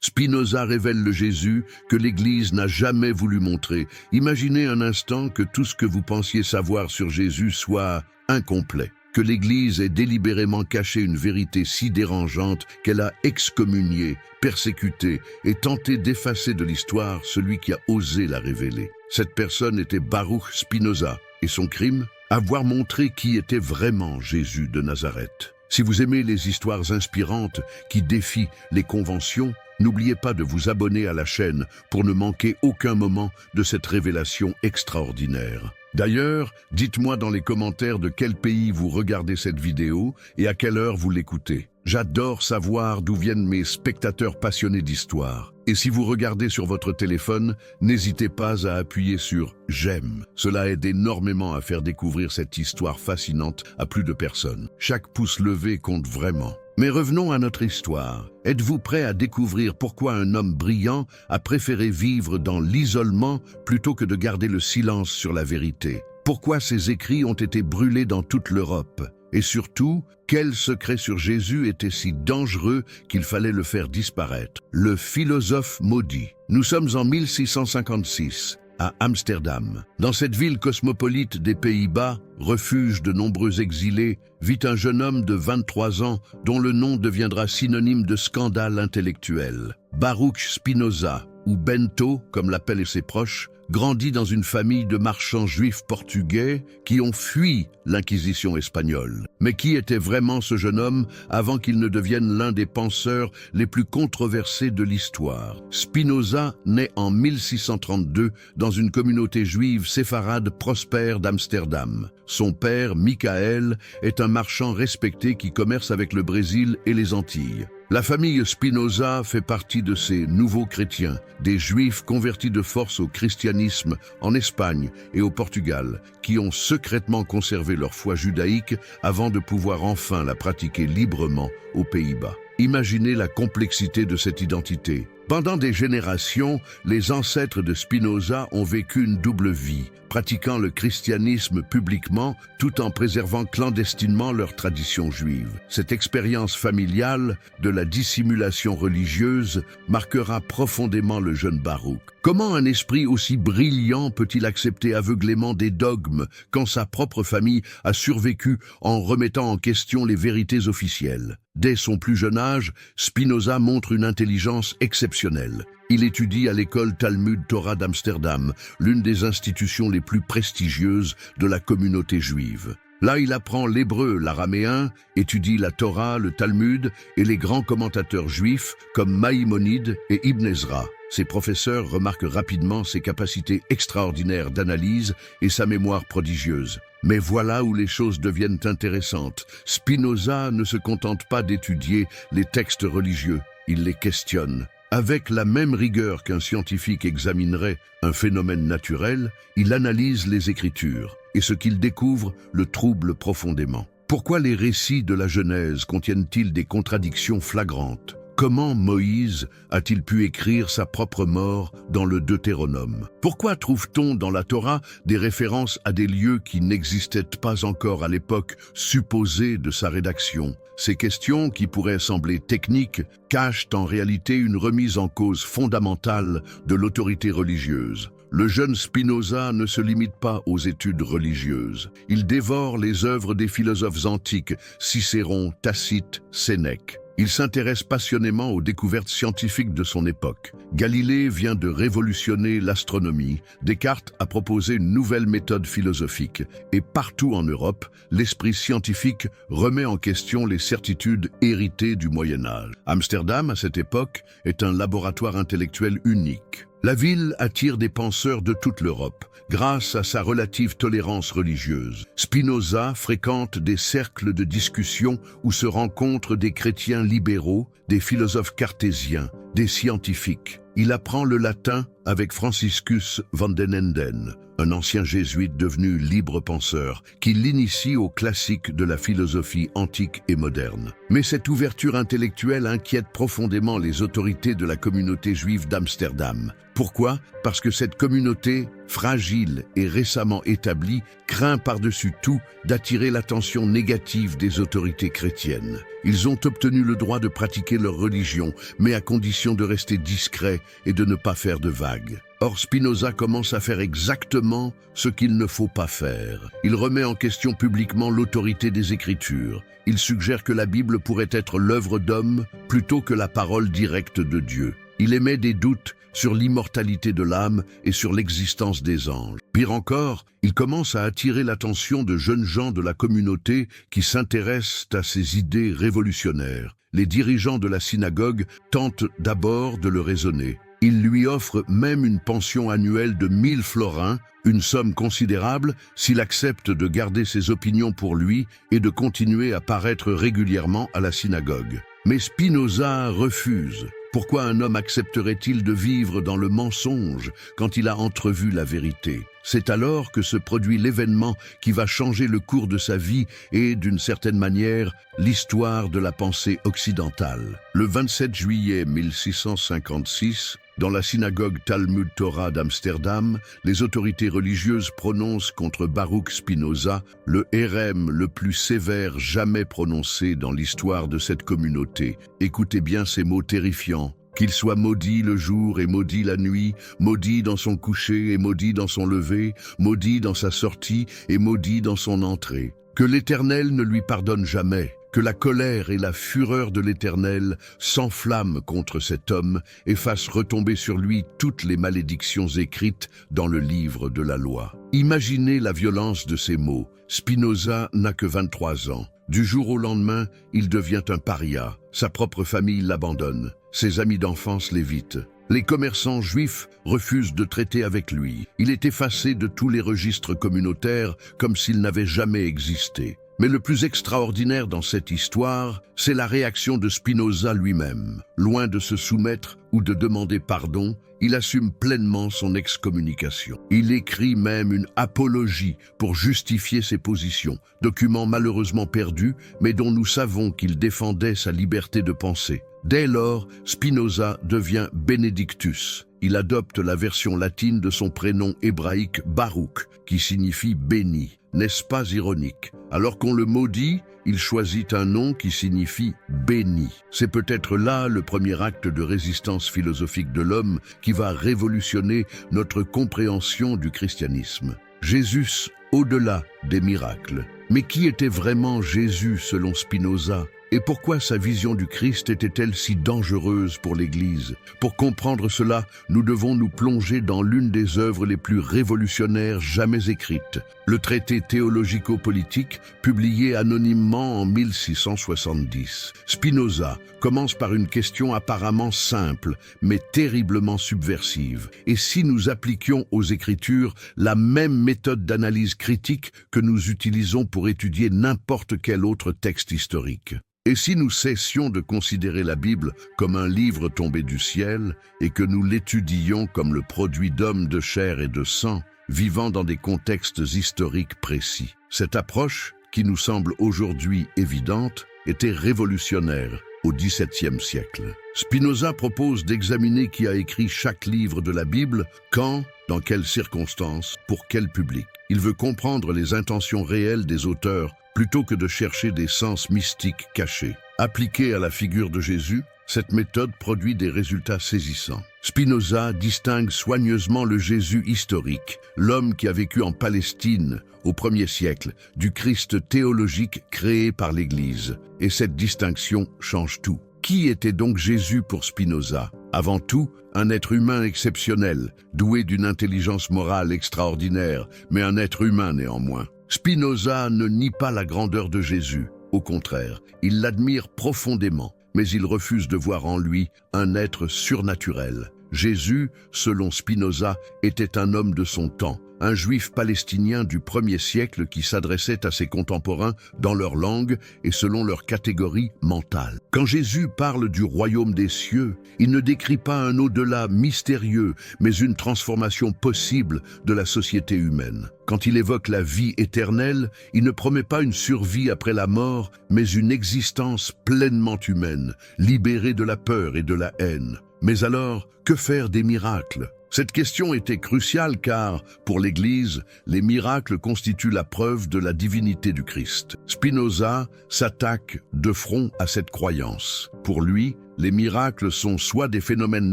Spinoza révèle le Jésus que l'Église n'a jamais voulu montrer. Imaginez un instant que tout ce que vous pensiez savoir sur Jésus soit incomplet, que l'Église ait délibérément caché une vérité si dérangeante qu'elle a excommunié, persécuté et tenté d'effacer de l'histoire celui qui a osé la révéler. Cette personne était Baruch Spinoza, et son crime? Avoir montré qui était vraiment Jésus de Nazareth. Si vous aimez les histoires inspirantes qui défient les conventions, n'oubliez pas de vous abonner à la chaîne pour ne manquer aucun moment de cette révélation extraordinaire. D'ailleurs, dites-moi dans les commentaires de quel pays vous regardez cette vidéo et à quelle heure vous l'écoutez. J'adore savoir d'où viennent mes spectateurs passionnés d'histoire. Et si vous regardez sur votre téléphone, n'hésitez pas à appuyer sur « J'aime ». Cela aide énormément à faire découvrir cette histoire fascinante à plus de personnes. Chaque pouce levé compte vraiment. Mais revenons à notre histoire. Êtes-vous prêt à découvrir pourquoi un homme brillant a préféré vivre dans l'isolement plutôt que de garder le silence sur la vérité? Pourquoi ses écrits ont été brûlés dans toute l'Europe? Et surtout, quel secret sur Jésus était si dangereux qu'il fallait le faire disparaître? Le philosophe maudit. Nous sommes en 1656. À Amsterdam. Dans cette ville cosmopolite des Pays-Bas, refuge de nombreux exilés, vit un jeune homme de 23 ans dont le nom deviendra synonyme de scandale intellectuel. Baruch Spinoza, ou Bento, comme l'appellent ses proches, grandit dans une famille de marchands juifs portugais qui ont fui l'Inquisition espagnole. Mais qui était vraiment ce jeune homme avant qu'il ne devienne l'un des penseurs les plus controversés de l'histoire? Spinoza naît en 1632 dans une communauté juive séfarade prospère d'Amsterdam. Son père, Michael, est un marchand respecté qui commerce avec le Brésil et les Antilles. La famille Spinoza fait partie de ces nouveaux chrétiens, des juifs convertis de force au christianisme en Espagne et au Portugal, qui ont secrètement conservé leur foi judaïque avant de pouvoir enfin la pratiquer librement aux Pays-Bas. Imaginez la complexité de cette identité. Pendant des générations, les ancêtres de Spinoza ont vécu une double vie, pratiquant le christianisme publiquement tout en préservant clandestinement leur tradition juive. Cette expérience familiale de la dissimulation religieuse marquera profondément le jeune Baruch. Comment un esprit aussi brillant peut-il accepter aveuglément des dogmes quand sa propre famille a survécu en remettant en question les vérités officielles? Dès son plus jeune âge, Spinoza montre une intelligence exceptionnelle. Il étudie à l'école Talmud Torah d'Amsterdam, l'une des institutions les plus prestigieuses de la communauté juive. Là, il apprend l'hébreu, l'araméen, étudie la Torah, le Talmud et les grands commentateurs juifs comme Maïmonide et Ibn Ezra. Ses professeurs remarquent rapidement ses capacités extraordinaires d'analyse et sa mémoire prodigieuse. Mais voilà où les choses deviennent intéressantes. Spinoza ne se contente pas d'étudier les textes religieux, il les questionne. Avec la même rigueur qu'un scientifique examinerait un phénomène naturel, il analyse les Écritures, et ce qu'il découvre le trouble profondément. Pourquoi les récits de la Genèse contiennent-ils des contradictions flagrantes? Comment Moïse a-t-il pu écrire sa propre mort dans le Deutéronome? Pourquoi trouve-t-on dans la Torah des références à des lieux qui n'existaient pas encore à l'époque supposée de sa rédaction? Ces questions, qui pourraient sembler techniques, cachent en réalité une remise en cause fondamentale de l'autorité religieuse. Le jeune Spinoza ne se limite pas aux études religieuses. Il dévore les œuvres des philosophes antiques, Cicéron, Tacite, Sénèque. Il s'intéresse passionnément aux découvertes scientifiques de son époque. Galilée vient de révolutionner l'astronomie, Descartes a proposé une nouvelle méthode philosophique, et partout en Europe, l'esprit scientifique remet en question les certitudes héritées du Moyen-Âge. Amsterdam, à cette époque, est un laboratoire intellectuel unique. La ville attire des penseurs de toute l'Europe, grâce à sa relative tolérance religieuse. Spinoza fréquente des cercles de discussion où se rencontrent des chrétiens libéraux, des philosophes cartésiens, des scientifiques. Il apprend le latin avec Franciscus van den Enden, un ancien jésuite devenu libre penseur, qui l'initie aux classiques de la philosophie antique et moderne. Mais cette ouverture intellectuelle inquiète profondément les autorités de la communauté juive d'Amsterdam. Pourquoi? Parce que cette communauté, fragile et récemment établie, craint par-dessus tout d'attirer l'attention négative des autorités chrétiennes. Ils ont obtenu le droit de pratiquer leur religion, mais à condition de rester discrets et de ne pas faire de vagues. Or, Spinoza commence à faire exactement ce qu'il ne faut pas faire. Il remet en question publiquement l'autorité des Écritures. Il suggère que la Bible pourrait être l'œuvre d'homme plutôt que la parole directe de Dieu. Il émet des doutes sur l'immortalité de l'âme et sur l'existence des anges. Pire encore, il commence à attirer l'attention de jeunes gens de la communauté qui s'intéressent à ses idées révolutionnaires. Les dirigeants de la synagogue tentent d'abord de le raisonner. Ils lui offrent même une pension annuelle de 1000 florins, une somme considérable s'il accepte de garder ses opinions pour lui et de continuer à paraître régulièrement à la synagogue. Mais Spinoza refuse. Pourquoi un homme accepterait-il de vivre dans le mensonge quand il a entrevu la vérité? C'est alors que se produit l'événement qui va changer le cours de sa vie et, d'une certaine manière, l'histoire de la pensée occidentale. Le 27 juillet 1656, dans la synagogue Talmud Torah d'Amsterdam, les autorités religieuses prononcent contre Baruch Spinoza le hérem le plus sévère jamais prononcé dans l'histoire de cette communauté. Écoutez bien ces mots terrifiants. Qu'il soit maudit le jour et maudit la nuit, maudit dans son coucher et maudit dans son lever, maudit dans sa sortie et maudit dans son entrée. Que l'Éternel ne lui pardonne jamais. Que la colère et la fureur de l'Éternel s'enflamment contre cet homme et fassent retomber sur lui toutes les malédictions écrites dans le livre de la loi. Imaginez la violence de ces mots. Spinoza n'a que 23 ans. Du jour au lendemain, il devient un paria. Sa propre famille l'abandonne. Ses amis d'enfance l'évitent. Les commerçants juifs refusent de traiter avec lui. Il est effacé de tous les registres communautaires comme s'il n'avait jamais existé. Mais le plus extraordinaire dans cette histoire, c'est la réaction de Spinoza lui-même. Loin de se soumettre ou de demander pardon, il assume pleinement son excommunication. Il écrit même une apologie pour justifier ses positions, document malheureusement perdu, mais dont nous savons qu'il défendait sa liberté de penser. Dès lors, Spinoza devient Benedictus. Il adopte la version latine de son prénom hébraïque Baruch, qui signifie béni. N'est-ce pas ironique? Alors qu'on le maudit, il choisit un nom qui signifie béni. C'est peut-être là le premier acte de résistance philosophique de l'homme qui va révolutionner notre compréhension du christianisme. Jésus au-delà des miracles. Mais qui était vraiment Jésus selon Spinoza ? Et pourquoi sa vision du Christ était-elle si dangereuse pour l'Église? Pour comprendre cela, nous devons nous plonger dans l'une des œuvres les plus révolutionnaires jamais écrites, le traité théologico-politique publié anonymement en 1670. Spinoza commence par une question apparemment simple, mais terriblement subversive. Et si nous appliquions aux Écritures la même méthode d'analyse critique que nous utilisons pour étudier n'importe quel autre texte historique? Et si nous cessions de considérer la Bible comme un livre tombé du ciel et que nous l'étudions comme le produit d'hommes de chair et de sang, vivant dans des contextes historiques précis? Cette approche, qui nous semble aujourd'hui évidente, était révolutionnaire au XVIIe siècle. Spinoza propose d'examiner qui a écrit chaque livre de la Bible, quand, dans quelles circonstances, pour quel public. Il veut comprendre les intentions réelles des auteurs plutôt que de chercher des sens mystiques cachés. Appliquée à la figure de Jésus, cette méthode produit des résultats saisissants. Spinoza distingue soigneusement le Jésus historique, l'homme qui a vécu en Palestine au 1er siècle, du Christ théologique créé par l'Église. Et cette distinction change tout. Qui était donc Jésus pour Spinoza? Avant tout, un être humain exceptionnel, doué d'une intelligence morale extraordinaire, mais un être humain néanmoins. Spinoza ne nie pas la grandeur de Jésus. Au contraire, il l'admire profondément, mais il refuse de voir en lui un être surnaturel. Jésus, selon Spinoza, était un homme de son temps, un juif palestinien du 1er siècle qui s'adressait à ses contemporains dans leur langue et selon leur catégorie mentale. Quand Jésus parle du royaume des cieux, il ne décrit pas un au-delà mystérieux, mais une transformation possible de la société humaine. Quand il évoque la vie éternelle, il ne promet pas une survie après la mort, mais une existence pleinement humaine, libérée de la peur et de la haine. Mais alors, que faire des miracles ? Cette question était cruciale car, pour l'Église, les miracles constituent la preuve de la divinité du Christ. Spinoza s'attaque de front à cette croyance. Pour lui, les miracles sont soit des phénomènes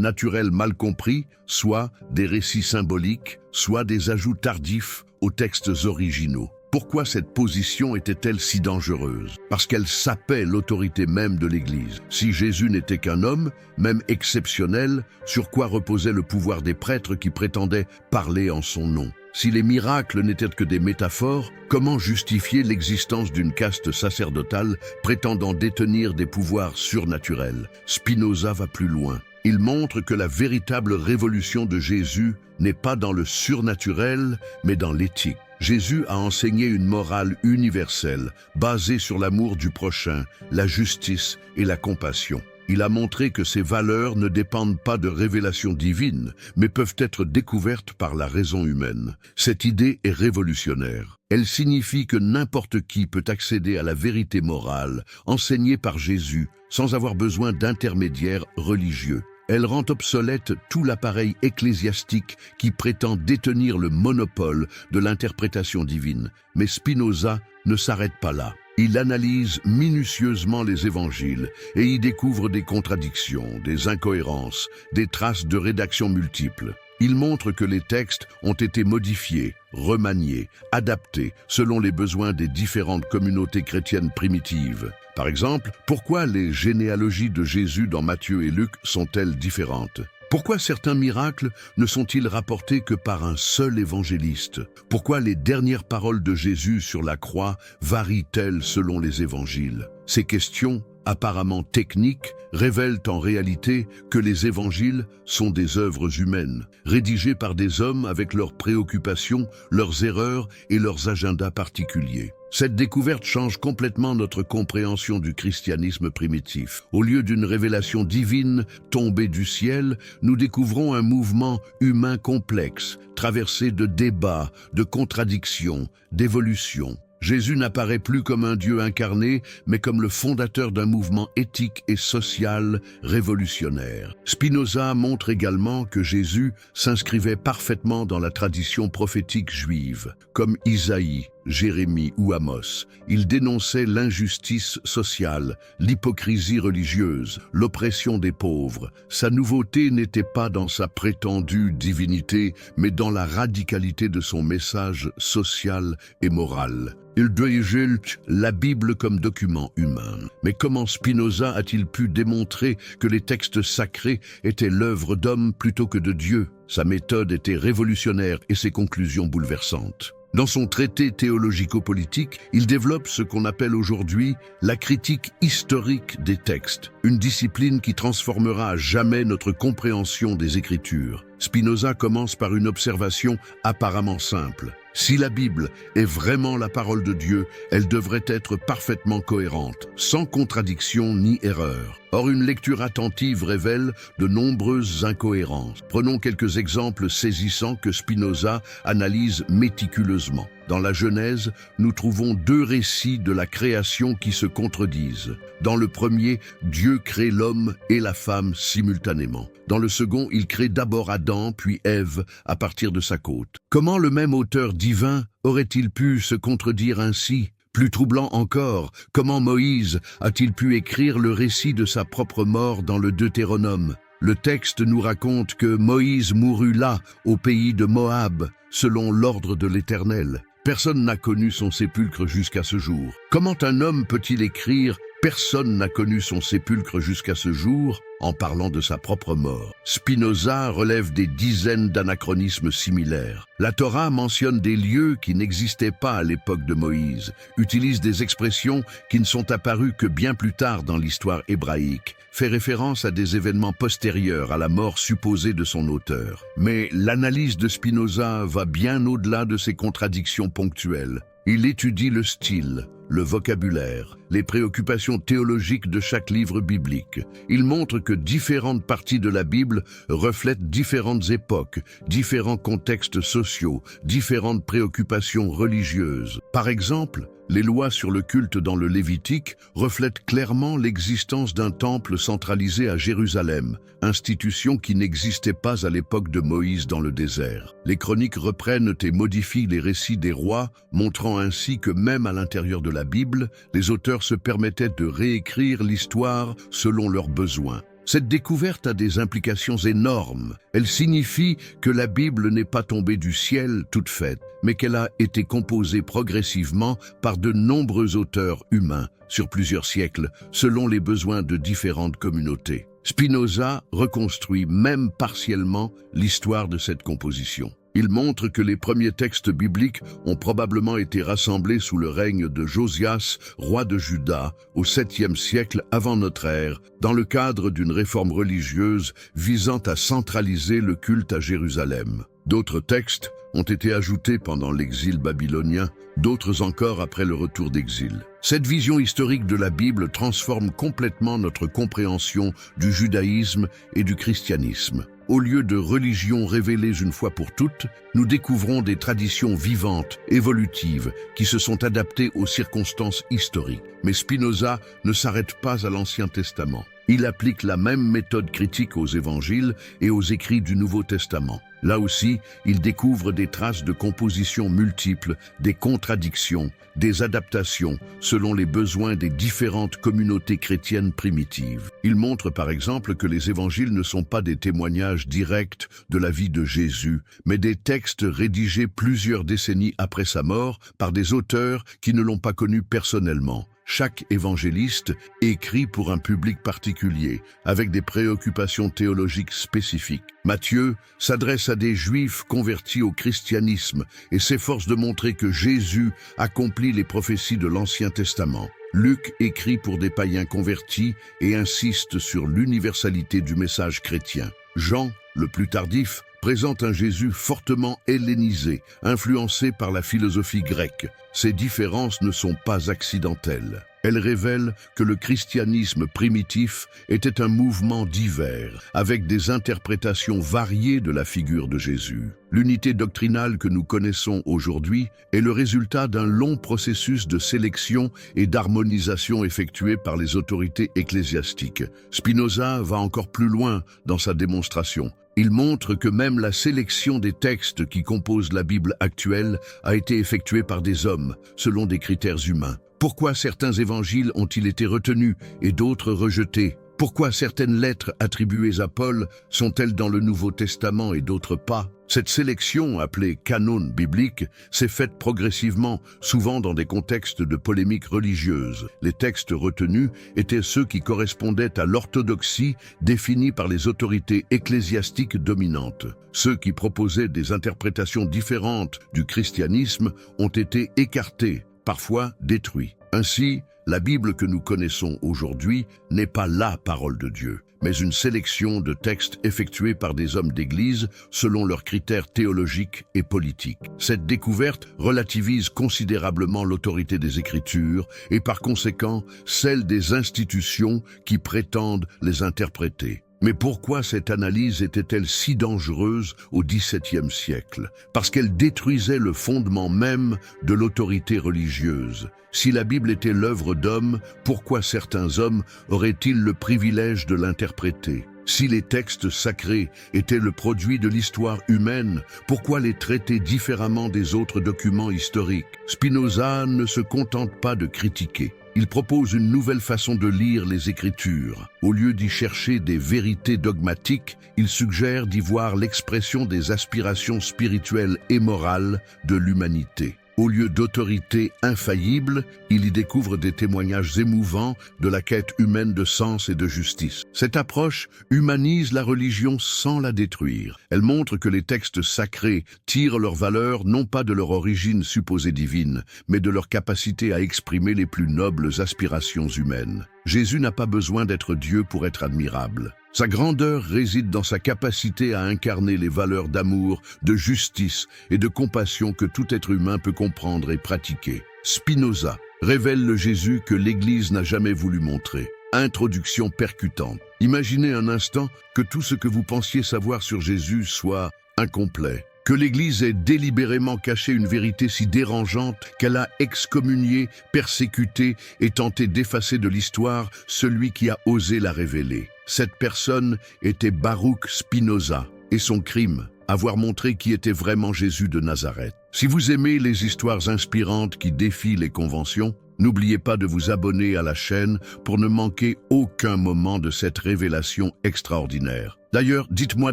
naturels mal compris, soit des récits symboliques, soit des ajouts tardifs aux textes originaux. Pourquoi cette position était-elle si dangereuse? Parce qu'elle sapait l'autorité même de l'Église. Si Jésus n'était qu'un homme, même exceptionnel, sur quoi reposait le pouvoir des prêtres qui prétendaient parler en son nom? Si les miracles n'étaient que des métaphores, comment justifier l'existence d'une caste sacerdotale prétendant détenir des pouvoirs surnaturels? Spinoza va plus loin. Il montre que la véritable révolution de Jésus n'est pas dans le surnaturel, mais dans l'éthique. Jésus a enseigné une morale universelle, basée sur l'amour du prochain, la justice et la compassion. Il a montré que ces valeurs ne dépendent pas de révélations divines, mais peuvent être découvertes par la raison humaine. Cette idée est révolutionnaire. Elle signifie que n'importe qui peut accéder à la vérité morale, enseignée par Jésus, sans avoir besoin d'intermédiaires religieux. Elle rend obsolète tout l'appareil ecclésiastique qui prétend détenir le monopole de l'interprétation divine. Mais Spinoza ne s'arrête pas là. Il analyse minutieusement les évangiles et y découvre des contradictions, des incohérences, des traces de rédaction multiples. Il montre que les textes ont été modifiés, remaniés, adaptés selon les besoins des différentes communautés chrétiennes primitives. Par exemple, pourquoi les généalogies de Jésus dans Matthieu et Luc sont-elles différentes? Pourquoi certains miracles ne sont-ils rapportés que par un seul évangéliste? Pourquoi les dernières paroles de Jésus sur la croix varient-elles selon les évangiles? Ces questions, apparemment techniques, révèlent en réalité que les évangiles sont des œuvres humaines, rédigées par des hommes avec leurs préoccupations, leurs erreurs et leurs agendas particuliers. Cette découverte change complètement notre compréhension du christianisme primitif. Au lieu d'une révélation divine tombée du ciel, nous découvrons un mouvement humain complexe, traversé de débats, de contradictions, d'évolutions. Jésus n'apparaît plus comme un Dieu incarné, mais comme le fondateur d'un mouvement éthique et social révolutionnaire. Spinoza montre également que Jésus s'inscrivait parfaitement dans la tradition prophétique juive, comme Isaïe, Jérémie ou Amos. Il dénonçait l'injustice sociale, l'hypocrisie religieuse, l'oppression des pauvres. Sa nouveauté n'était pas dans sa prétendue divinité, mais dans la radicalité de son message social et moral. Il dégilte la Bible comme document humain. Mais comment Spinoza a-t-il pu démontrer que les textes sacrés étaient l'œuvre d'hommes plutôt que de Dieu? Sa méthode était révolutionnaire et ses conclusions bouleversantes. Dans son traité théologico-politique, il développe ce qu'on appelle aujourd'hui la critique historique des textes, une discipline qui transformera à jamais notre compréhension des Écritures. Spinoza commence par une observation apparemment simple. Si la Bible est vraiment la parole de Dieu, elle devrait être parfaitement cohérente, sans contradiction ni erreur. Or, une lecture attentive révèle de nombreuses incohérences. Prenons quelques exemples saisissants que Spinoza analyse méticuleusement. Dans la Genèse, nous trouvons deux récits de la création qui se contredisent. Dans le premier, Dieu crée l'homme et la femme simultanément. Dans le second, il crée d'abord Adam, puis Ève, à partir de sa côte. Comment le même auteur divin aurait-il pu se contredire ainsi ? Plus troublant encore, comment Moïse a-t-il pu écrire le récit de sa propre mort dans le Deutéronome ? Le texte nous raconte que Moïse mourut là, au pays de Moab, selon l'ordre de l'Éternel. Personne n'a connu son sépulcre jusqu'à ce jour. Comment un homme peut-il écrire Personne n'a connu son sépulcre jusqu'à ce jour en parlant de sa propre mort. Spinoza relève des dizaines d'anachronismes similaires. La Torah mentionne des lieux qui n'existaient pas à l'époque de Moïse, utilise des expressions qui ne sont apparues que bien plus tard dans l'histoire hébraïque, fait référence à des événements postérieurs à la mort supposée de son auteur. Mais l'analyse de Spinoza va bien au-delà de ces contradictions ponctuelles. Il étudie le style, le vocabulaire, les préoccupations théologiques de chaque livre biblique. Il montre que différentes parties de la Bible reflètent différentes époques, différents contextes sociaux, différentes préoccupations religieuses. Par exemple, les lois sur le culte dans le Lévitique reflètent clairement l'existence d'un temple centralisé à Jérusalem, institution qui n'existait pas à l'époque de Moïse dans le désert. Les chroniques reprennent et modifient les récits des rois, montrant ainsi que même à l'intérieur de la Bible, les auteurs se permettaient de réécrire l'histoire selon leurs besoins. Cette découverte a des implications énormes. Elle signifie que la Bible n'est pas tombée du ciel toute faite, mais qu'elle a été composée progressivement par de nombreux auteurs humains sur plusieurs siècles, selon les besoins de différentes communautés. Spinoza reconstruit même partiellement l'histoire de cette composition. Il montre que les premiers textes bibliques ont probablement été rassemblés sous le règne de Josias, roi de Juda, au 7e siècle avant notre ère, dans le cadre d'une réforme religieuse visant à centraliser le culte à Jérusalem. D'autres textes ont été ajoutés pendant l'exil babylonien, d'autres encore après le retour d'exil. Cette vision historique de la Bible transforme complètement notre compréhension du judaïsme et du christianisme. Au lieu de religions révélées une fois pour toutes, nous découvrons des traditions vivantes, évolutives, qui se sont adaptées aux circonstances historiques. Mais Spinoza ne s'arrête pas à l'Ancien Testament. Il applique la même méthode critique aux évangiles et aux écrits du Nouveau Testament. Là aussi, il découvre des traces de compositions multiples, des contradictions, des adaptations selon les besoins des différentes communautés chrétiennes primitives. Il montre par exemple que les évangiles ne sont pas des témoignages directs de la vie de Jésus, mais des textes rédigés plusieurs décennies après sa mort par des auteurs qui ne l'ont pas connu personnellement. Chaque évangéliste écrit pour un public particulier, avec des préoccupations théologiques spécifiques. Matthieu s'adresse à des Juifs convertis au christianisme et s'efforce de montrer que Jésus accomplit les prophéties de l'Ancien Testament. Luc écrit pour des païens convertis et insiste sur l'universalité du message chrétien. Jean, le plus tardif, présente un Jésus fortement hellénisé, influencé par la philosophie grecque. Ces différences ne sont pas accidentelles. Elles révèlent que le christianisme primitif était un mouvement divers, avec des interprétations variées de la figure de Jésus. L'unité doctrinale que nous connaissons aujourd'hui est le résultat d'un long processus de sélection et d'harmonisation effectué par les autorités ecclésiastiques. Spinoza va encore plus loin dans sa démonstration. Il montre que même la sélection des textes qui composent la Bible actuelle a été effectuée par des hommes, selon des critères humains. Pourquoi certains évangiles ont-ils été retenus et d'autres rejetés? Pourquoi certaines lettres attribuées à Paul sont-elles dans le Nouveau Testament et d'autres pas? Cette sélection, appelée canon biblique, s'est faite progressivement, souvent dans des contextes de polémique religieuse. Les textes retenus étaient ceux qui correspondaient à l'orthodoxie définie par les autorités ecclésiastiques dominantes. Ceux qui proposaient des interprétations différentes du christianisme ont été écartés, parfois détruits. Ainsi, la Bible que nous connaissons aujourd'hui n'est pas la parole de Dieu, mais une sélection de textes effectués par des hommes d'Église selon leurs critères théologiques et politiques. Cette découverte relativise considérablement l'autorité des Écritures et par conséquent celle des institutions qui prétendent les interpréter. Mais pourquoi cette analyse était-elle si dangereuse au XVIIe siècle? Parce qu'elle détruisait le fondement même de l'autorité religieuse. Si la Bible était l'œuvre d'hommes, pourquoi certains hommes auraient-ils le privilège de l'interpréter? Si les textes sacrés étaient le produit de l'histoire humaine, pourquoi les traiter différemment des autres documents historiques? Spinoza ne se contente pas de critiquer. Il propose une nouvelle façon de lire les Écritures. Au lieu d'y chercher des vérités dogmatiques, il suggère d'y voir l'expression des aspirations spirituelles et morales de l'humanité. Au lieu d'autorité infaillible, il y découvre des témoignages émouvants de la quête humaine de sens et de justice. Cette approche humanise la religion sans la détruire. Elle montre que les textes sacrés tirent leur valeur non pas de leur origine supposée divine, mais de leur capacité à exprimer les plus nobles aspirations humaines. Jésus n'a pas besoin d'être Dieu pour être admirable. Sa grandeur réside dans sa capacité à incarner les valeurs d'amour, de justice et de compassion que tout être humain peut comprendre et pratiquer. Spinoza révèle le Jésus que l'Église n'a jamais voulu montrer. Introduction percutante. Imaginez un instant que tout ce que vous pensiez savoir sur Jésus soit incomplet. Que l'Église ait délibérément caché une vérité si dérangeante qu'elle a excommunié, persécuté et tenté d'effacer de l'histoire celui qui a osé la révéler. Cette personne était Baruch Spinoza, et son crime, avoir montré qui était vraiment Jésus de Nazareth. Si vous aimez les histoires inspirantes qui défient les conventions, n'oubliez pas de vous abonner à la chaîne pour ne manquer aucun moment de cette révélation extraordinaire. D'ailleurs, dites-moi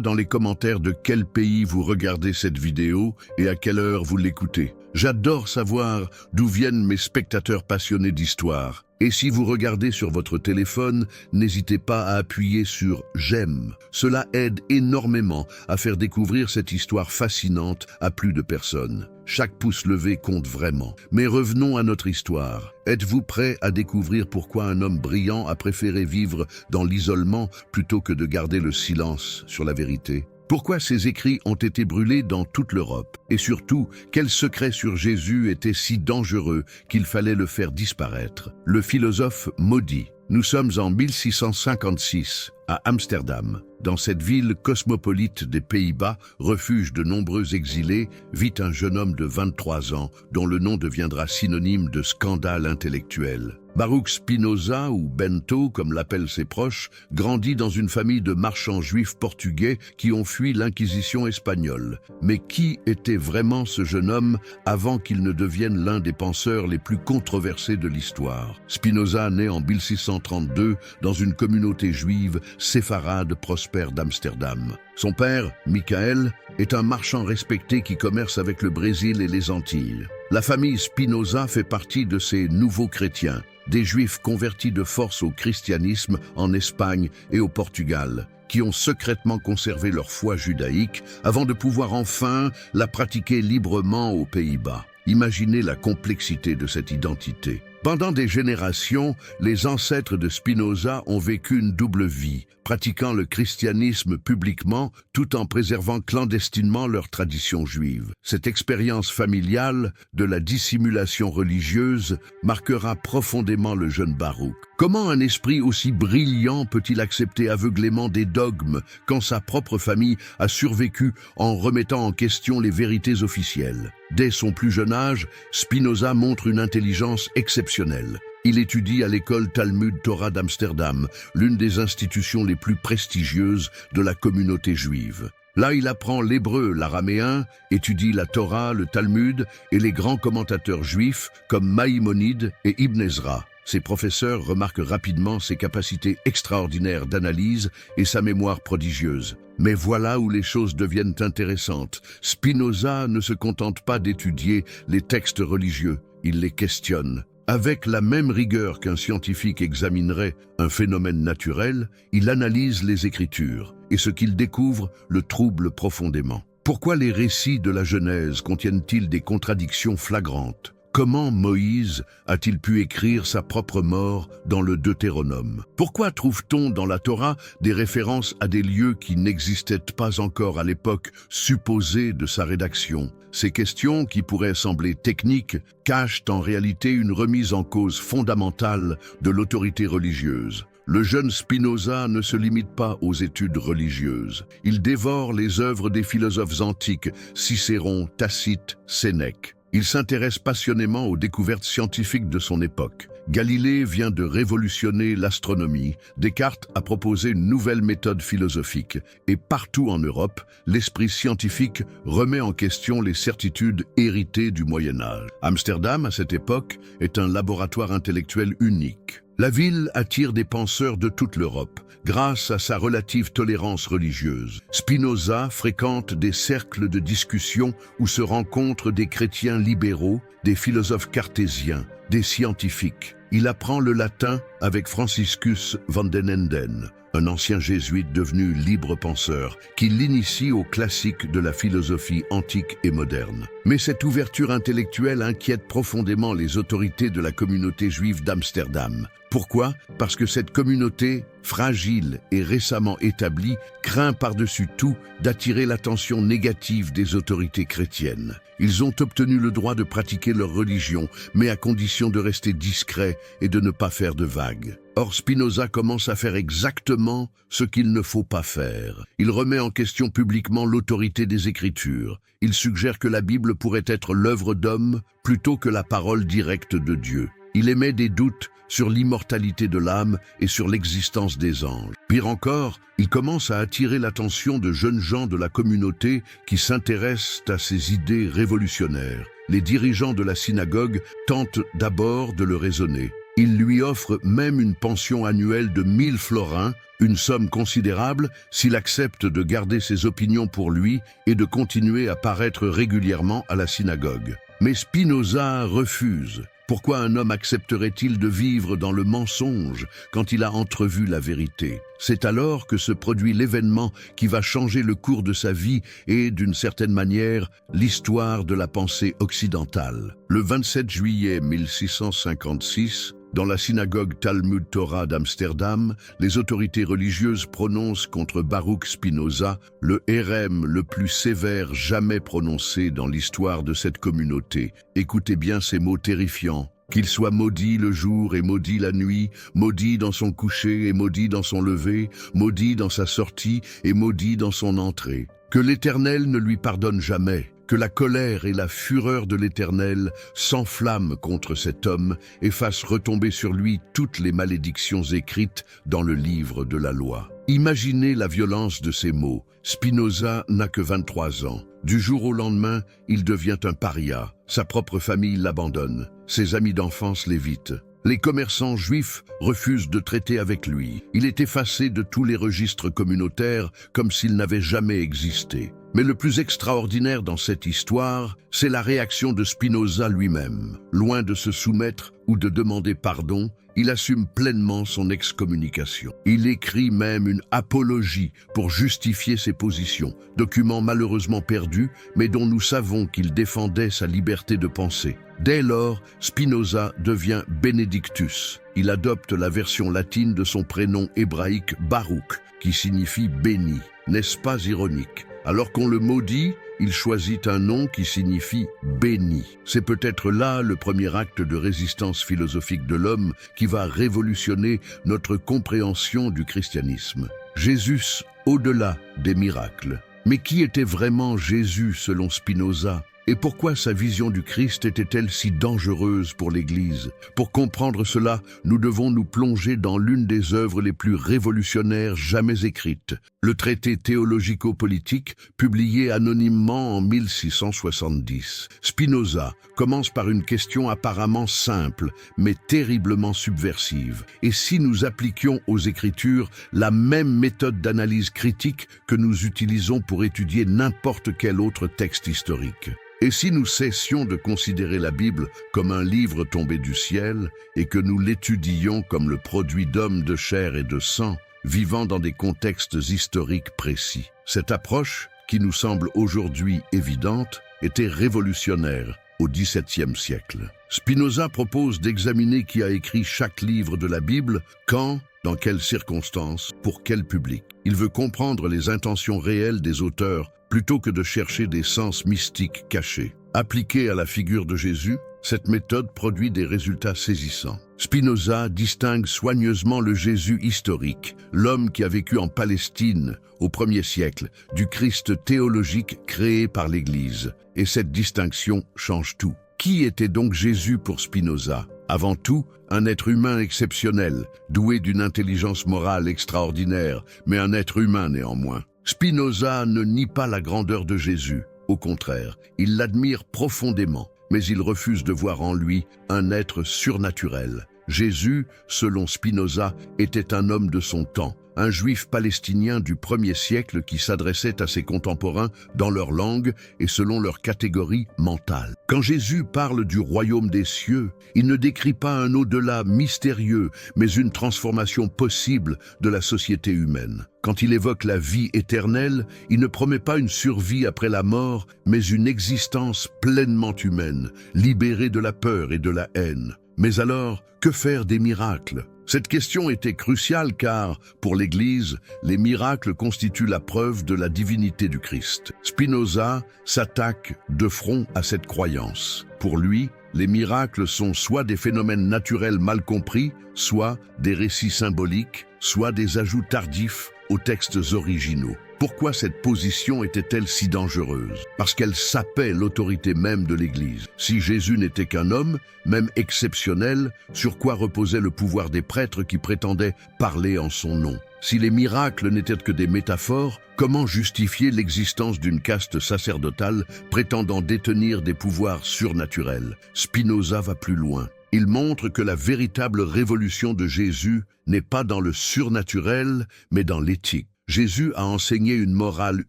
dans les commentaires de quel pays vous regardez cette vidéo et à quelle heure vous l'écoutez. J'adore savoir d'où viennent mes spectateurs passionnés d'histoire. Et si vous regardez sur votre téléphone, n'hésitez pas à appuyer sur « J'aime ». Cela aide énormément à faire découvrir cette histoire fascinante à plus de personnes. Chaque pouce levé compte vraiment. Mais revenons à notre histoire. Êtes-vous prêt à découvrir pourquoi un homme brillant a préféré vivre dans l'isolement plutôt que de garder le silence sur la vérité ? Pourquoi ces écrits ont été brûlés dans toute l'Europe? Et surtout, quel secret sur Jésus était si dangereux qu'il fallait le faire disparaître? Le philosophe maudit. Nous sommes en 1656, à Amsterdam. Dans cette ville cosmopolite des Pays-Bas, refuge de nombreux exilés, vit un jeune homme de 23 ans, dont le nom deviendra synonyme de scandale intellectuel. Baruch Spinoza, ou Bento comme l'appellent ses proches, grandit dans une famille de marchands juifs portugais qui ont fui l'Inquisition espagnole. Mais qui était vraiment ce jeune homme avant qu'il ne devienne l'un des penseurs les plus controversés de l'histoire? Spinoza naît en 1632 dans une communauté juive séfarade prospère d'Amsterdam. Son père, Michael, est un marchand respecté qui commerce avec le Brésil et les Antilles. La famille Spinoza fait partie de ces nouveaux chrétiens, des juifs convertis de force au christianisme en Espagne et au Portugal, qui ont secrètement conservé leur foi judaïque avant de pouvoir enfin la pratiquer librement aux Pays-Bas. Imaginez la complexité de cette identité. Pendant des générations, les ancêtres de Spinoza ont vécu une double vie, pratiquant le christianisme publiquement tout en préservant clandestinement leur tradition juive. Cette expérience familiale de la dissimulation religieuse marquera profondément le jeune Baruch. Comment un esprit aussi brillant peut-il accepter aveuglément des dogmes quand sa propre famille a survécu en remettant en question les vérités officielles? Dès son plus jeune âge, Spinoza montre une intelligence exceptionnelle. Il étudie à l'école Talmud Torah d'Amsterdam, l'une des institutions les plus prestigieuses de la communauté juive. Là, il apprend l'hébreu, l'araméen, étudie la Torah, le Talmud et les grands commentateurs juifs comme Maïmonide et Ibn Ezra. Ses professeurs remarquent rapidement ses capacités extraordinaires d'analyse et sa mémoire prodigieuse. Mais voilà où les choses deviennent intéressantes. Spinoza ne se contente pas d'étudier les textes religieux, il les questionne. Avec la même rigueur qu'un scientifique examinerait un phénomène naturel, il analyse les Écritures, et ce qu'il découvre le trouble profondément. Pourquoi les récits de la Genèse contiennent-ils des contradictions flagrantes? Comment Moïse a-t-il pu écrire sa propre mort dans le Deutéronome? Pourquoi trouve-t-on dans la Torah des références à des lieux qui n'existaient pas encore à l'époque supposée de sa rédaction? Ces questions, qui pourraient sembler techniques, cachent en réalité une remise en cause fondamentale de l'autorité religieuse. Le jeune Spinoza ne se limite pas aux études religieuses. Il dévore les œuvres des philosophes antiques, Cicéron, Tacite, Sénèque. Il s'intéresse passionnément aux découvertes scientifiques de son époque. Galilée vient de révolutionner l'astronomie, Descartes a proposé une nouvelle méthode philosophique, et partout en Europe, l'esprit scientifique remet en question les certitudes héritées du Moyen Âge. Amsterdam, à cette époque, est un laboratoire intellectuel unique. La ville attire des penseurs de toute l'Europe, grâce à sa relative tolérance religieuse. Spinoza fréquente des cercles de discussion où se rencontrent des chrétiens libéraux, des philosophes cartésiens, des scientifiques. Il apprend le latin avec Franciscus van den Enden, un ancien jésuite devenu libre penseur, qui l'initie aux classiques de la philosophie antique et moderne. Mais cette ouverture intellectuelle inquiète profondément les autorités de la communauté juive d'Amsterdam. Pourquoi? Parce que cette communauté, fragile et récemment établie, craint par-dessus tout d'attirer l'attention négative des autorités chrétiennes. Ils ont obtenu le droit de pratiquer leur religion, mais à condition de rester discrets et de ne pas faire de vagues. Or, Spinoza commence à faire exactement ce qu'il ne faut pas faire. Il remet en question publiquement l'autorité des Écritures. Il suggère que la Bible pourrait être l'œuvre d'homme plutôt que la parole directe de Dieu. Il émet des doutes sur l'immortalité de l'âme et sur l'existence des anges. Pire encore, il commence à attirer l'attention de jeunes gens de la communauté qui s'intéressent à ses idées révolutionnaires. Les dirigeants de la synagogue tentent d'abord de le raisonner. Ils lui offrent même une pension annuelle de 1000 florins, une somme considérable s'il accepte de garder ses opinions pour lui et de continuer à paraître régulièrement à la synagogue. Mais Spinoza refuse. Pourquoi un homme accepterait-il de vivre dans le mensonge quand il a entrevu la vérité? C'est alors que se produit l'événement qui va changer le cours de sa vie et, d'une certaine manière, l'histoire de la pensée occidentale. Le 27 juillet 1656, dans la synagogue Talmud Torah d'Amsterdam, les autorités religieuses prononcent contre Baruch Spinoza le hérem le plus sévère jamais prononcé dans l'histoire de cette communauté. Écoutez bien ces mots terrifiants. Qu'il soit maudit le jour et maudit la nuit, maudit dans son coucher et maudit dans son lever, maudit dans sa sortie et maudit dans son entrée. Que l'Éternel ne lui pardonne jamais. Que la colère et la fureur de l'Éternel s'enflamment contre cet homme et fassent retomber sur lui toutes les malédictions écrites dans le livre de la loi. Imaginez la violence de ces mots. Spinoza n'a que 23 ans. Du jour au lendemain, il devient un paria. Sa propre famille l'abandonne. Ses amis d'enfance l'évitent. Les commerçants juifs refusent de traiter avec lui. Il est effacé de tous les registres communautaires comme s'il n'avait jamais existé. Mais le plus extraordinaire dans cette histoire, c'est la réaction de Spinoza lui-même. Loin de se soumettre ou de demander pardon, il assume pleinement son excommunication. Il écrit même une apologie pour justifier ses positions, document malheureusement perdu, mais dont nous savons qu'il défendait sa liberté de penser. Dès lors, Spinoza devient Benedictus. Il adopte la version latine de son prénom hébraïque Baruch, qui signifie béni. N'est-ce pas ironique? Alors qu'on le maudit, il choisit un nom qui signifie béni. C'est peut-être là le premier acte de résistance philosophique de l'homme qui va révolutionner notre compréhension du christianisme. Jésus au-delà des miracles. Mais qui était vraiment Jésus selon Spinoza ? Et pourquoi sa vision du Christ était-elle si dangereuse pour l'Église? Pour comprendre cela, nous devons nous plonger dans l'une des œuvres les plus révolutionnaires jamais écrites, le traité théologico-politique, publié anonymement en 1670. Spinoza commence par une question apparemment simple, mais terriblement subversive. Et si nous appliquions aux Écritures la même méthode d'analyse critique que nous utilisons pour étudier n'importe quel autre texte historique? Et si nous cessions de considérer la Bible comme un livre tombé du ciel et que nous l'étudions comme le produit d'hommes de chair et de sang, vivant dans des contextes historiques précis? Cette approche, qui nous semble aujourd'hui évidente, était révolutionnaire au XVIIe siècle. Spinoza propose d'examiner qui a écrit chaque livre de la Bible, quand, dans quelles circonstances, pour quel public. Il veut comprendre les intentions réelles des auteurs plutôt que de chercher des sens mystiques cachés. Appliquée à la figure de Jésus, cette méthode produit des résultats saisissants. Spinoza distingue soigneusement le Jésus historique, l'homme qui a vécu en Palestine au 1er siècle, du Christ théologique créé par l'Église. Et cette distinction change tout. Qui était donc Jésus pour Spinoza? Avant tout, un être humain exceptionnel, doué d'une intelligence morale extraordinaire, mais un être humain néanmoins. Spinoza ne nie pas la grandeur de Jésus. Au contraire, il l'admire profondément, mais il refuse de voir en lui un être surnaturel. Jésus, selon Spinoza, était un homme de son temps, un juif palestinien du 1er siècle qui s'adressait à ses contemporains dans leur langue et selon leur catégorie mentale. Quand Jésus parle du royaume des cieux, il ne décrit pas un au-delà mystérieux, mais une transformation possible de la société humaine. Quand il évoque la vie éternelle, il ne promet pas une survie après la mort, mais une existence pleinement humaine, libérée de la peur et de la haine. Mais alors, que faire des miracles ? Cette question était cruciale car, pour l'Église, les miracles constituent la preuve de la divinité du Christ. Spinoza s'attaque de front à cette croyance. Pour lui, les miracles sont soit des phénomènes naturels mal compris, soit des récits symboliques, soit des ajouts tardifs aux textes originaux. Pourquoi cette position était-elle si dangereuse? Parce qu'elle sapait l'autorité même de l'Église. Si Jésus n'était qu'un homme, même exceptionnel, sur quoi reposait le pouvoir des prêtres qui prétendaient parler en son nom? Si les miracles n'étaient que des métaphores, comment justifier l'existence d'une caste sacerdotale prétendant détenir des pouvoirs surnaturels? Spinoza va plus loin. Il montre que la véritable révolution de Jésus n'est pas dans le surnaturel, mais dans l'éthique. Jésus a enseigné une morale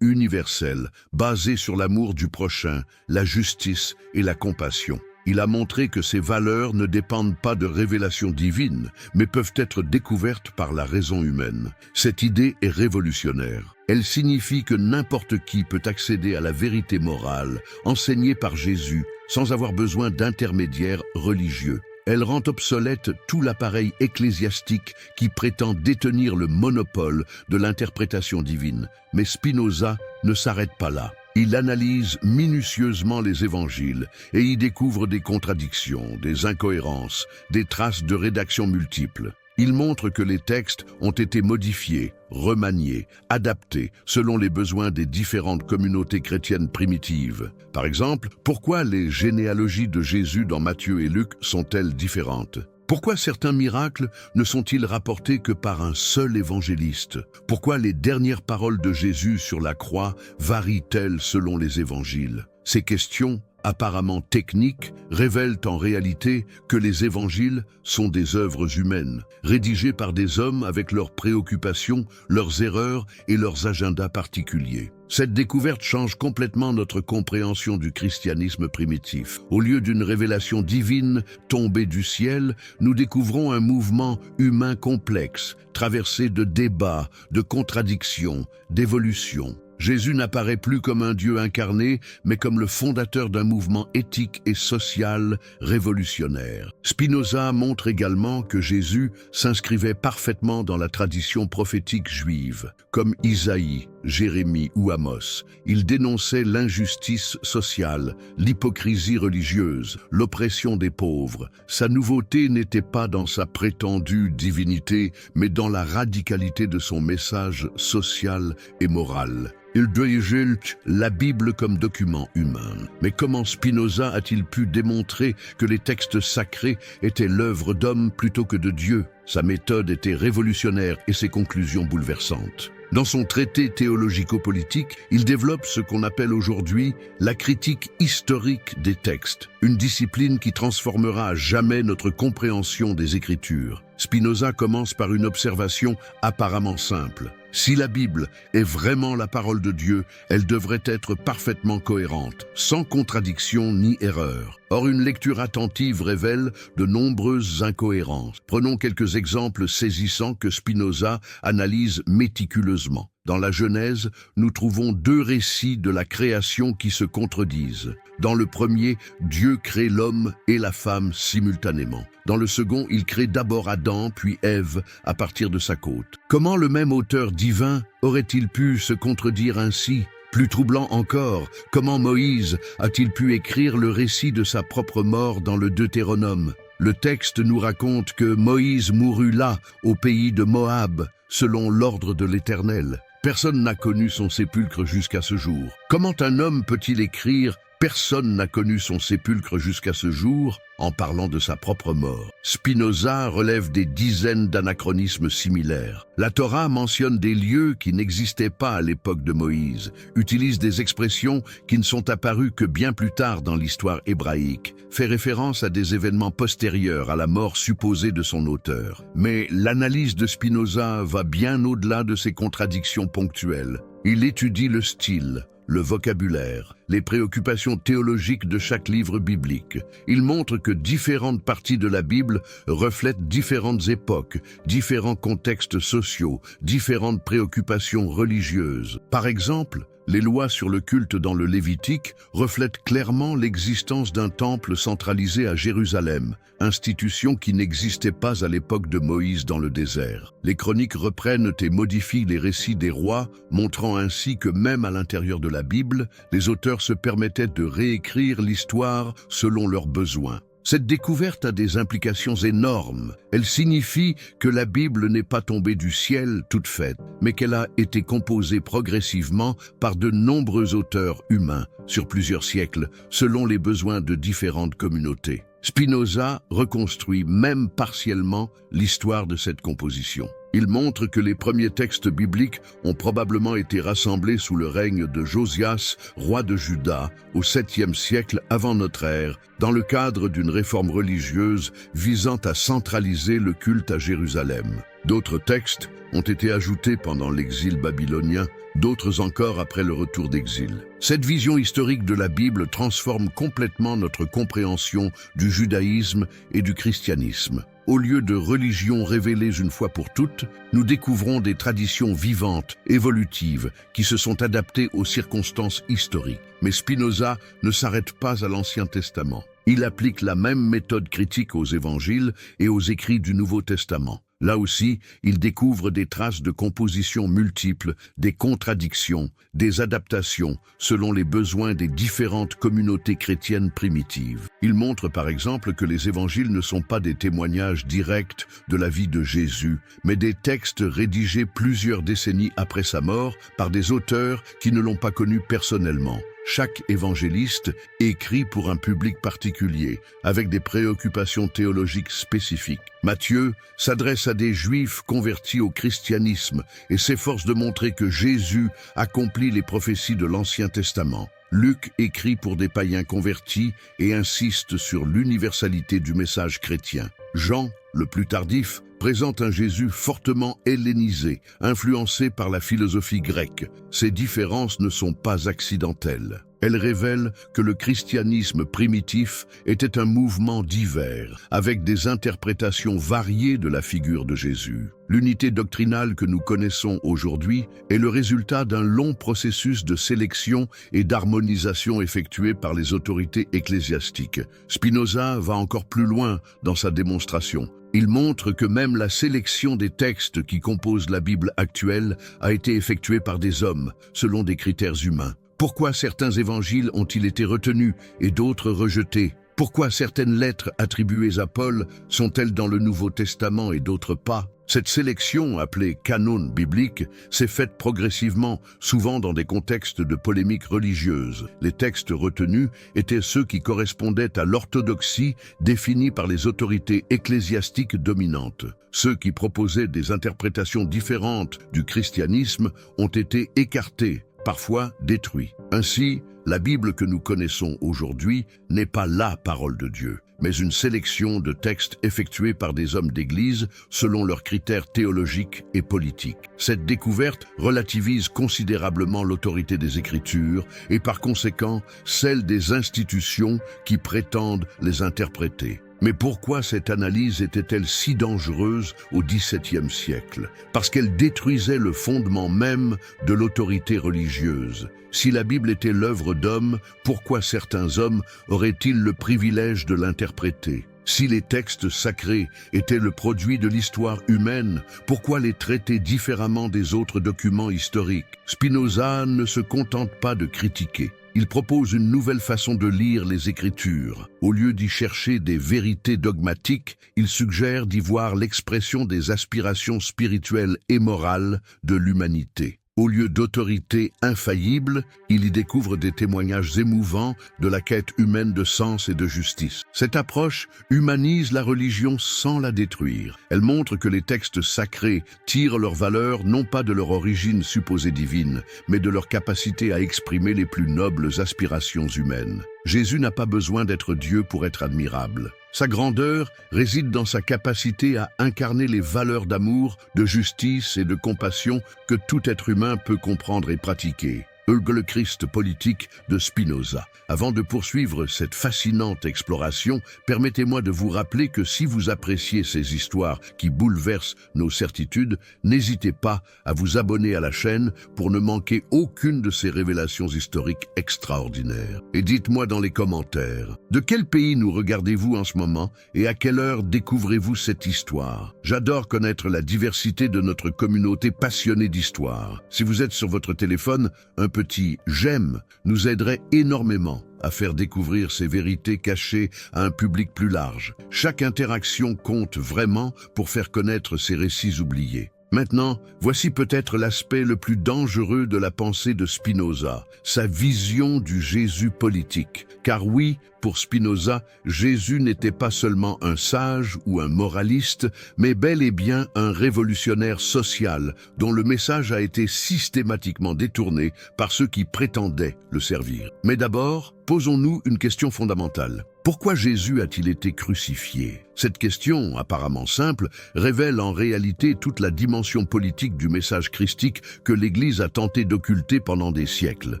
universelle, basée sur l'amour du prochain, la justice et la compassion. Il a montré que ces valeurs ne dépendent pas de révélations divines, mais peuvent être découvertes par la raison humaine. Cette idée est révolutionnaire. Elle signifie que n'importe qui peut accéder à la vérité morale, enseignée par Jésus, sans avoir besoin d'intermédiaires religieux. Elle rend obsolète tout l'appareil ecclésiastique qui prétend détenir le monopole de l'interprétation divine. Mais Spinoza ne s'arrête pas là. Il analyse minutieusement les évangiles et y découvre des contradictions, des incohérences, des traces de rédaction multiples. Il montre que les textes ont été modifiés, remaniés, adaptés selon les besoins des différentes communautés chrétiennes primitives. Par exemple, pourquoi les généalogies de Jésus dans Matthieu et Luc sont-elles différentes? Pourquoi certains miracles ne sont-ils rapportés que par un seul évangéliste? Pourquoi les dernières paroles de Jésus sur la croix varient-elles selon les évangiles? Ces questions, apparemment techniques, révèlent en réalité que les évangiles sont des œuvres humaines, rédigées par des hommes avec leurs préoccupations, leurs erreurs et leurs agendas particuliers. Cette découverte change complètement notre compréhension du christianisme primitif. Au lieu d'une révélation divine tombée du ciel, nous découvrons un mouvement humain complexe, traversé de débats, de contradictions, d'évolutions. Jésus n'apparaît plus comme un Dieu incarné, mais comme le fondateur d'un mouvement éthique et social révolutionnaire. Spinoza montre également que Jésus s'inscrivait parfaitement dans la tradition prophétique juive, comme Isaïe, Jérémie ou Amos. Il dénonçait l'injustice sociale, l'hypocrisie religieuse, l'oppression des pauvres. Sa nouveauté n'était pas dans sa prétendue divinité, mais dans la radicalité de son message social et moral. Il dirigeait la Bible comme document humain. Mais comment Spinoza a-t-il pu démontrer que les textes sacrés étaient l'œuvre d'hommes plutôt que de Dieu? Sa méthode était révolutionnaire et ses conclusions bouleversantes. Dans son traité théologico-politique, il développe ce qu'on appelle aujourd'hui la critique historique des textes, une discipline qui transformera à jamais notre compréhension des Écritures. Spinoza commence par une observation apparemment simple. Si la Bible est vraiment la parole de Dieu, elle devrait être parfaitement cohérente, sans contradiction ni erreur. Or, une lecture attentive révèle de nombreuses incohérences. Prenons quelques exemples saisissants que Spinoza analyse méticuleusement. Dans la Genèse, nous trouvons deux récits de la création qui se contredisent. Dans le premier, Dieu crée l'homme et la femme simultanément. Dans le second, il crée d'abord Adam, puis Ève, à partir de sa côte. Comment le même auteur divin aurait-il pu se contredire ainsi? Plus troublant encore, comment Moïse a-t-il pu écrire le récit de sa propre mort dans le Deutéronome? Le texte nous raconte que Moïse mourut là, au pays de Moab, selon l'ordre de l'Éternel. Personne n'a connu son sépulcre jusqu'à ce jour. Comment un homme peut-il écrire « Personne n'a connu son sépulcre jusqu'à ce jour » en parlant de sa propre mort? Spinoza relève des dizaines d'anachronismes similaires. La Torah mentionne des lieux qui n'existaient pas à l'époque de Moïse, utilise des expressions qui ne sont apparues que bien plus tard dans l'histoire hébraïque, fait référence à des événements postérieurs à la mort supposée de son auteur. Mais l'analyse de Spinoza va bien au-delà de ces contradictions ponctuelles. Il étudie le style, le vocabulaire, les préoccupations théologiques de chaque livre biblique. Il montre que différentes parties de la Bible reflètent différentes époques, différents contextes sociaux, différentes préoccupations religieuses. Par exemple, les lois sur le culte dans le Lévitique reflètent clairement l'existence d'un temple centralisé à Jérusalem, institution qui n'existait pas à l'époque de Moïse dans le désert. Les chroniques reprennent et modifient les récits des rois, montrant ainsi que même à l'intérieur de la Bible, les auteurs se permettaient de réécrire l'histoire selon leurs besoins. Cette découverte a des implications énormes. Elle signifie que la Bible n'est pas tombée du ciel toute faite, mais qu'elle a été composée progressivement par de nombreux auteurs humains sur plusieurs siècles, selon les besoins de différentes communautés. Spinoza reconstruit même partiellement l'histoire de cette composition. Il montre que les premiers textes bibliques ont probablement été rassemblés sous le règne de Josias, roi de Juda, au 7e siècle avant notre ère, dans le cadre d'une réforme religieuse visant à centraliser le culte à Jérusalem. D'autres textes ont été ajoutés pendant l'exil babylonien, d'autres encore après le retour d'exil. Cette vision historique de la Bible transforme complètement notre compréhension du judaïsme et du christianisme. Au lieu de religions révélées une fois pour toutes, nous découvrons des traditions vivantes, évolutives, qui se sont adaptées aux circonstances historiques. Mais Spinoza ne s'arrête pas à l'Ancien Testament. Il applique la même méthode critique aux évangiles et aux écrits du Nouveau Testament. Là aussi, il découvre des traces de compositions multiples, des contradictions, des adaptations selon les besoins des différentes communautés chrétiennes primitives. Il montre par exemple que les évangiles ne sont pas des témoignages directs de la vie de Jésus, mais des textes rédigés plusieurs décennies après sa mort par des auteurs qui ne l'ont pas connu personnellement. Chaque évangéliste écrit pour un public particulier, avec des préoccupations théologiques spécifiques. Matthieu s'adresse à des Juifs convertis au christianisme et s'efforce de montrer que Jésus accomplit les prophéties de l'Ancien Testament. Luc écrit pour des païens convertis et insiste sur l'universalité du message chrétien. Jean, le plus tardif, présente un Jésus fortement hellénisé, influencé par la philosophie grecque. Ces différences ne sont pas accidentelles. Elles révèlent que le christianisme primitif était un mouvement divers, avec des interprétations variées de la figure de Jésus. L'unité doctrinale que nous connaissons aujourd'hui est le résultat d'un long processus de sélection et d'harmonisation effectué par les autorités ecclésiastiques. Spinoza va encore plus loin dans sa démonstration. Il montre que même la sélection des textes qui composent la Bible actuelle a été effectuée par des hommes, selon des critères humains. Pourquoi certains évangiles ont-ils été retenus et d'autres rejetés? Pourquoi certaines lettres attribuées à Paul sont-elles dans le Nouveau Testament et d'autres pas? Cette sélection, appelée canon biblique, s'est faite progressivement, souvent dans des contextes de polémique religieuse. Les textes retenus étaient ceux qui correspondaient à l'orthodoxie définie par les autorités ecclésiastiques dominantes. Ceux qui proposaient des interprétations différentes du christianisme ont été écartés, parfois détruits. Ainsi, la Bible que nous connaissons aujourd'hui n'est pas la parole de Dieu, mais une sélection de textes effectués par des hommes d'Église selon leurs critères théologiques et politiques. Cette découverte relativise considérablement l'autorité des Écritures et par conséquent celle des institutions qui prétendent les interpréter. Mais pourquoi cette analyse était-elle si dangereuse au XVIIe siècle? Parce qu'elle détruisait le fondement même de l'autorité religieuse. Si la Bible était l'œuvre d'hommes, pourquoi certains hommes auraient-ils le privilège de l'interpréter? Si les textes sacrés étaient le produit de l'histoire humaine, pourquoi les traiter différemment des autres documents historiques? Spinoza ne se contente pas de critiquer. Il propose une nouvelle façon de lire les Écritures. Au lieu d'y chercher des vérités dogmatiques, il suggère d'y voir l'expression des aspirations spirituelles et morales de l'humanité. Au lieu d'autorité infaillible, il y découvre des témoignages émouvants de la quête humaine de sens et de justice. Cette approche humanise la religion sans la détruire. Elle montre que les textes sacrés tirent leur valeur non pas de leur origine supposée divine, mais de leur capacité à exprimer les plus nobles aspirations humaines. Jésus n'a pas besoin d'être Dieu pour être admirable. Sa grandeur réside dans sa capacité à incarner les valeurs d'amour, de justice et de compassion que tout être humain peut comprendre et pratiquer. Le Christ politique de Spinoza. Avant de poursuivre cette fascinante exploration, permettez-moi de vous rappeler que si vous appréciez ces histoires qui bouleversent nos certitudes, n'hésitez pas à vous abonner à la chaîne pour ne manquer aucune de ces révélations historiques extraordinaires. Et dites-moi dans les commentaires, de quel pays nous regardez-vous en ce moment et à quelle heure découvrez-vous cette histoire? J'adore connaître la diversité de notre communauté passionnée d'histoire. Si vous êtes sur votre téléphone, un petit « j'aime » nous aiderait énormément à faire découvrir ces vérités cachées à un public plus large. Chaque interaction compte vraiment pour faire connaître ces récits oubliés. Maintenant, voici peut-être l'aspect le plus dangereux de la pensée de Spinoza, sa vision du Jésus politique. Car oui, pour Spinoza, Jésus n'était pas seulement un sage ou un moraliste, mais bel et bien un révolutionnaire social dont le message a été systématiquement détourné par ceux qui prétendaient le servir. Mais d'abord, posons-nous une question fondamentale. Pourquoi Jésus a-t-il été crucifié? Cette question, apparemment simple, révèle en réalité toute la dimension politique du message christique que l'Église a tenté d'occulter pendant des siècles.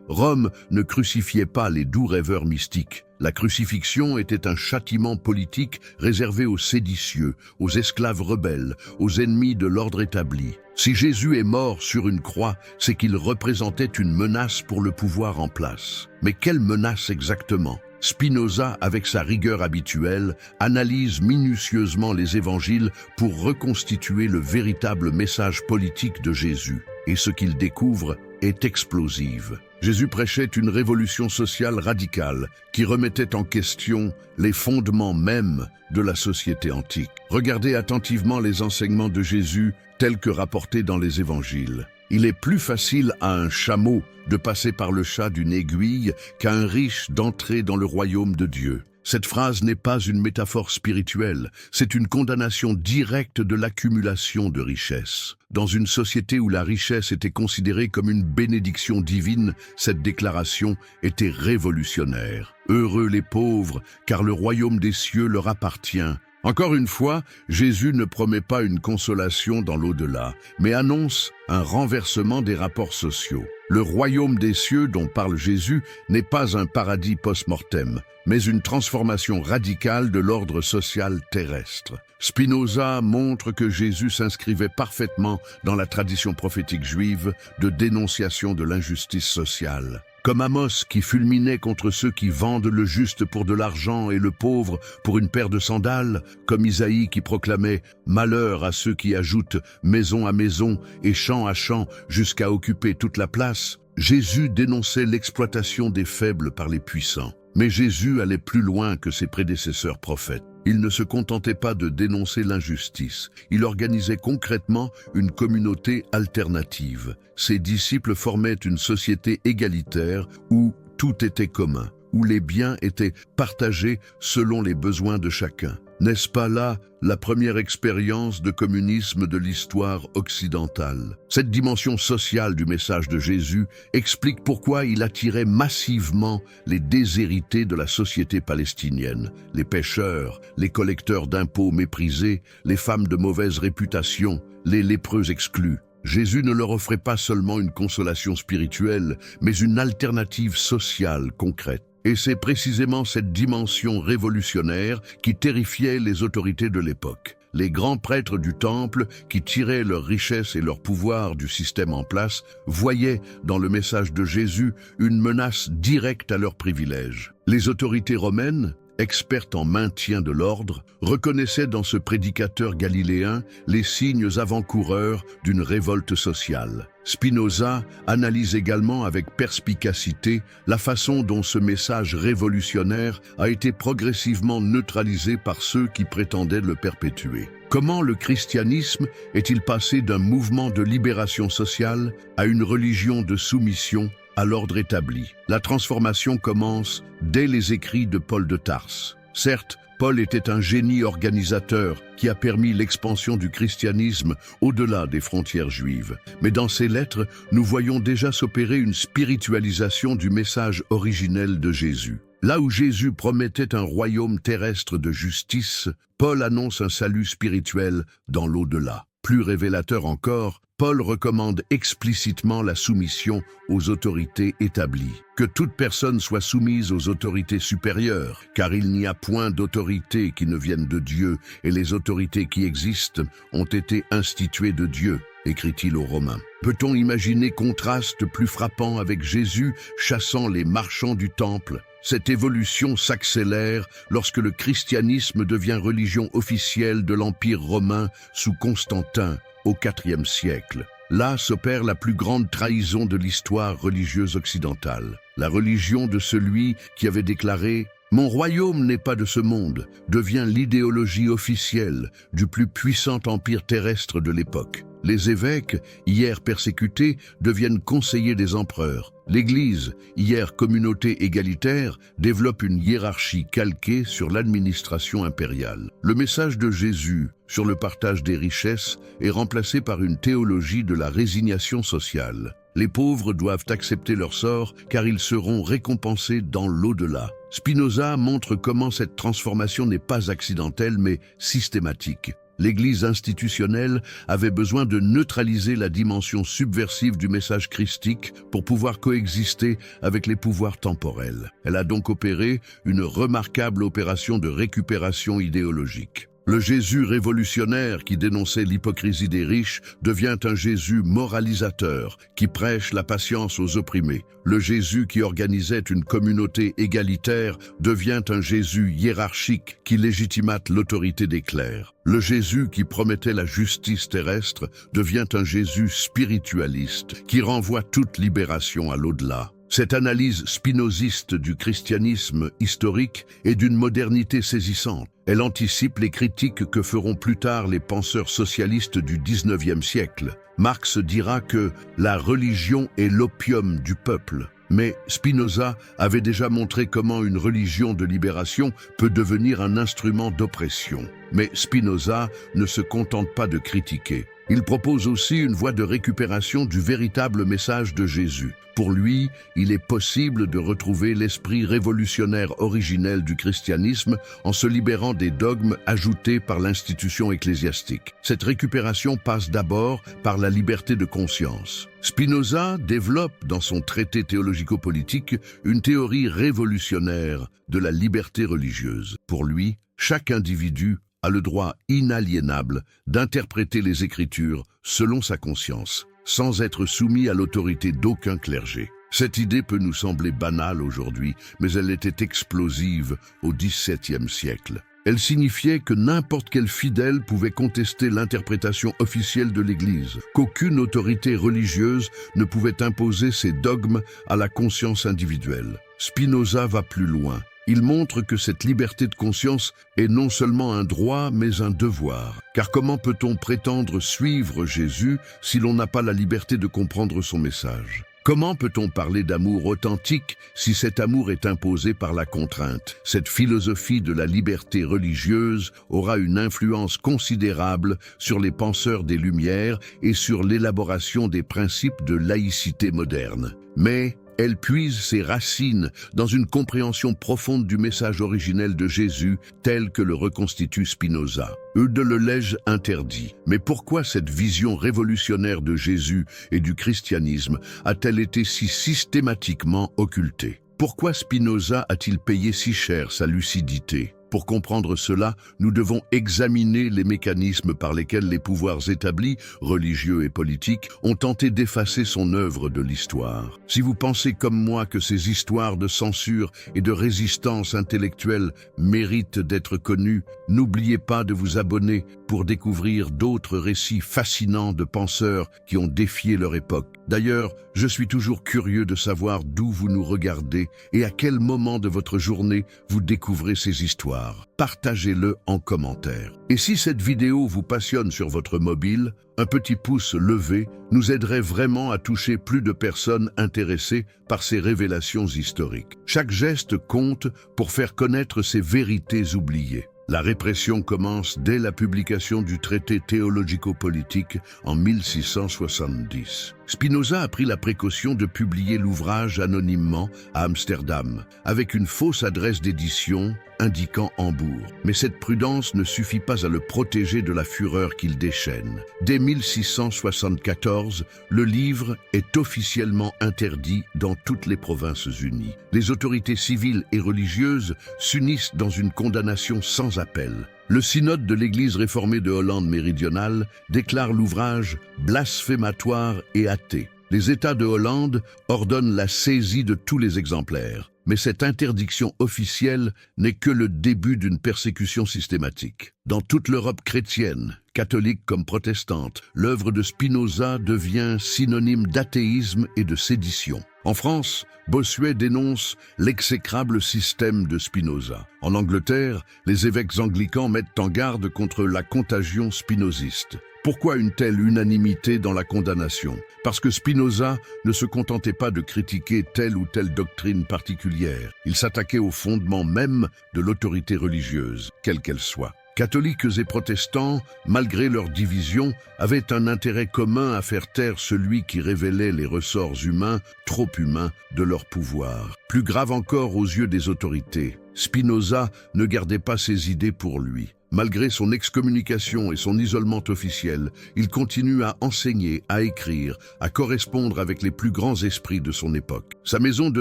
Rome ne crucifiait pas les doux rêveurs mystiques. La crucifixion était un châtiment politique réservé aux séditieux, aux esclaves rebelles, aux ennemis de l'ordre établi. Si Jésus est mort sur une croix, c'est qu'il représentait une menace pour le pouvoir en place. Mais quelle menace exactement? Spinoza, avec sa rigueur habituelle, analyse minutieusement les évangiles pour reconstituer le véritable message politique de Jésus. Et ce qu'il découvre est explosif. Jésus prêchait une révolution sociale radicale qui remettait en question les fondements mêmes de la société antique. Regardez attentivement les enseignements de Jésus tels que rapportés dans les évangiles. Il est plus facile à un chameau de passer par le chat d'une aiguille qu'à un riche d'entrer dans le royaume de Dieu. Cette phrase n'est pas une métaphore spirituelle, c'est une condamnation directe de l'accumulation de richesses. Dans une société où la richesse était considérée comme une bénédiction divine, cette déclaration était révolutionnaire. Heureux les pauvres, car le royaume des cieux leur appartient. Encore une fois, Jésus ne promet pas une consolation dans l'au-delà, mais annonce un renversement des rapports sociaux. Le royaume des cieux dont parle Jésus n'est pas un paradis post-mortem, mais une transformation radicale de l'ordre social terrestre. Spinoza montre que Jésus s'inscrivait parfaitement dans la tradition prophétique juive de dénonciation de l'injustice sociale. Comme Amos qui fulminait contre ceux qui vendent le juste pour de l'argent et le pauvre pour une paire de sandales, comme Isaïe qui proclamait « Malheur à ceux qui ajoutent maison à maison et champ à champ jusqu'à occuper toute la place », Jésus dénonçait l'exploitation des faibles par les puissants. Mais Jésus allait plus loin que ses prédécesseurs prophètes. Il ne se contentait pas de dénoncer l'injustice, il organisait concrètement une communauté alternative. Ses disciples formaient une société égalitaire où tout était commun, où les biens étaient partagés selon les besoins de chacun. N'est-ce pas là la première expérience de communisme de l'histoire occidentale? Cette dimension sociale du message de Jésus explique pourquoi il attirait massivement les déshérités de la société palestinienne, les pêcheurs, les collecteurs d'impôts méprisés, les femmes de mauvaise réputation, les lépreux exclus. Jésus ne leur offrait pas seulement une consolation spirituelle, mais une alternative sociale concrète. Et c'est précisément cette dimension révolutionnaire qui terrifiait les autorités de l'époque. Les grands prêtres du temple, qui tiraient leur richesse et leur pouvoir du système en place, voyaient dans le message de Jésus une menace directe à leurs privilèges. Les autorités romaines, expertes en maintien de l'ordre, reconnaissaient dans ce prédicateur galiléen les signes avant-coureurs d'une révolte sociale. Spinoza analyse également avec perspicacité la façon dont ce message révolutionnaire a été progressivement neutralisé par ceux qui prétendaient le perpétuer. Comment le christianisme est-il passé d'un mouvement de libération sociale à une religion de soumission à l'ordre établi? La transformation commence dès les écrits de Paul de Tarse. Certes, Paul était un génie organisateur qui a permis l'expansion du christianisme au-delà des frontières juives. Mais dans ses lettres, nous voyons déjà s'opérer une spiritualisation du message originel de Jésus. Là où Jésus promettait un royaume terrestre de justice, Paul annonce un salut spirituel dans l'au-delà. Plus révélateur encore, Paul recommande explicitement la soumission aux autorités établies. Que toute personne soit soumise aux autorités supérieures, car il n'y a point d'autorité qui ne vienne de Dieu, et les autorités qui existent ont été instituées de Dieu, écrit-il aux Romains. Peut-on imaginer contraste plus frappant avec Jésus chassant les marchands du temple? Cette évolution s'accélère lorsque le christianisme devient religion officielle de l'Empire romain sous Constantin au IVe siècle. Là s'opère la plus grande trahison de l'histoire religieuse occidentale. La religion de celui qui avait déclaré « Mon royaume n'est pas de ce monde » devient l'idéologie officielle du plus puissant empire terrestre de l'époque. Les évêques, hier persécutés, deviennent conseillers des empereurs. L'Église, hier communauté égalitaire, développe une hiérarchie calquée sur l'administration impériale. Le message de Jésus sur le partage des richesses est remplacé par une théologie de la résignation sociale. Les pauvres doivent accepter leur sort car ils seront récompensés dans l'au-delà. Spinoza montre comment cette transformation n'est pas accidentelle mais systématique. L'Église institutionnelle avait besoin de neutraliser la dimension subversive du message christique pour pouvoir coexister avec les pouvoirs temporels. Elle a donc opéré une remarquable opération de récupération idéologique. Le Jésus révolutionnaire qui dénonçait l'hypocrisie des riches devient un Jésus moralisateur qui prêche la patience aux opprimés. Le Jésus qui organisait une communauté égalitaire devient un Jésus hiérarchique qui légitimate l'autorité des clercs. Le Jésus qui promettait la justice terrestre devient un Jésus spiritualiste qui renvoie toute libération à l'au-delà. Cette analyse spinoziste du christianisme historique est d'une modernité saisissante. Elle anticipe les critiques que feront plus tard les penseurs socialistes du XIXe siècle. Marx dira que la religion est l'opium du peuple. Mais Spinoza avait déjà montré comment une religion de libération peut devenir un instrument d'oppression. Mais Spinoza ne se contente pas de critiquer. Il propose aussi une voie de récupération du véritable message de Jésus. Pour lui, il est possible de retrouver l'esprit révolutionnaire originel du christianisme en se libérant des dogmes ajoutés par l'institution ecclésiastique. Cette récupération passe d'abord par la liberté de conscience. Spinoza développe dans son traité théologico-politique une théorie révolutionnaire de la liberté religieuse. Pour lui, chaque individu a le droit inaliénable d'interpréter les Écritures selon sa conscience, sans être soumis à l'autorité d'aucun clergé. Cette idée peut nous sembler banale aujourd'hui, mais elle était explosive au XVIIe siècle. Elle signifiait que n'importe quel fidèle pouvait contester l'interprétation officielle de l'Église, qu'aucune autorité religieuse ne pouvait imposer ses dogmes à la conscience individuelle. Spinoza va plus loin. Il montre que cette liberté de conscience est non seulement un droit, mais un devoir. Car comment peut-on prétendre suivre Jésus si l'on n'a pas la liberté de comprendre son message? Comment peut-on parler d'amour authentique si cet amour est imposé par la contrainte? Cette philosophie de la liberté religieuse aura une influence considérable sur les penseurs des Lumières et sur l'élaboration des principes de laïcité moderne. Mais elle puise ses racines dans une compréhension profonde du message originel de Jésus tel que le reconstitue Spinoza. Eudes le Lège interdit. Mais pourquoi cette vision révolutionnaire de Jésus et du christianisme a-t-elle été si systématiquement occultée? Pourquoi Spinoza a-t-il payé si cher sa lucidité? Pour comprendre cela, nous devons examiner les mécanismes par lesquels les pouvoirs établis, religieux et politiques, ont tenté d'effacer son œuvre de l'histoire. Si vous pensez comme moi que ces histoires de censure et de résistance intellectuelle méritent d'être connues, n'oubliez pas de vous abonner pour découvrir d'autres récits fascinants de penseurs qui ont défié leur époque. D'ailleurs, je suis toujours curieux de savoir d'où vous nous regardez et à quel moment de votre journée vous découvrez ces histoires. Partagez-le en commentaire. Et si cette vidéo vous passionne sur votre mobile, un petit pouce levé nous aiderait vraiment à toucher plus de personnes intéressées par ces révélations historiques. Chaque geste compte pour faire connaître ces vérités oubliées. La répression commence dès la publication du traité théologico-politique en 1670. Spinoza a pris la précaution de publier l'ouvrage anonymement à Amsterdam, avec une fausse adresse d'édition indiquant Hambourg. Mais cette prudence ne suffit pas à le protéger de la fureur qu'il déchaîne. Dès 1674, le livre est officiellement interdit dans toutes les provinces unies. Les autorités civiles et religieuses s'unissent dans une condamnation sans appel. Le synode de l'Église réformée de Hollande méridionale déclare l'ouvrage blasphématoire et athée. Les États de Hollande ordonnent la saisie de tous les exemplaires. Mais cette interdiction officielle n'est que le début d'une persécution systématique. Dans toute l'Europe chrétienne, catholique comme protestante, l'œuvre de Spinoza devient synonyme d'athéisme et de sédition. En France, Bossuet dénonce l'exécrable système de Spinoza. En Angleterre, les évêques anglicans mettent en garde contre la contagion spinoziste. Pourquoi une telle unanimité dans la condamnation? Parce que Spinoza ne se contentait pas de critiquer telle ou telle doctrine particulière. Il s'attaquait au fondement même de l'autorité religieuse, quelle qu'elle soit. Catholiques et protestants, malgré leurs divisions, avaient un intérêt commun à faire taire celui qui révélait les ressorts humains, trop humains, de leur pouvoir. Plus grave encore aux yeux des autorités, Spinoza ne gardait pas ses idées pour lui. Malgré son excommunication et son isolement officiel, il continue à enseigner, à écrire, à correspondre avec les plus grands esprits de son époque. Sa maison de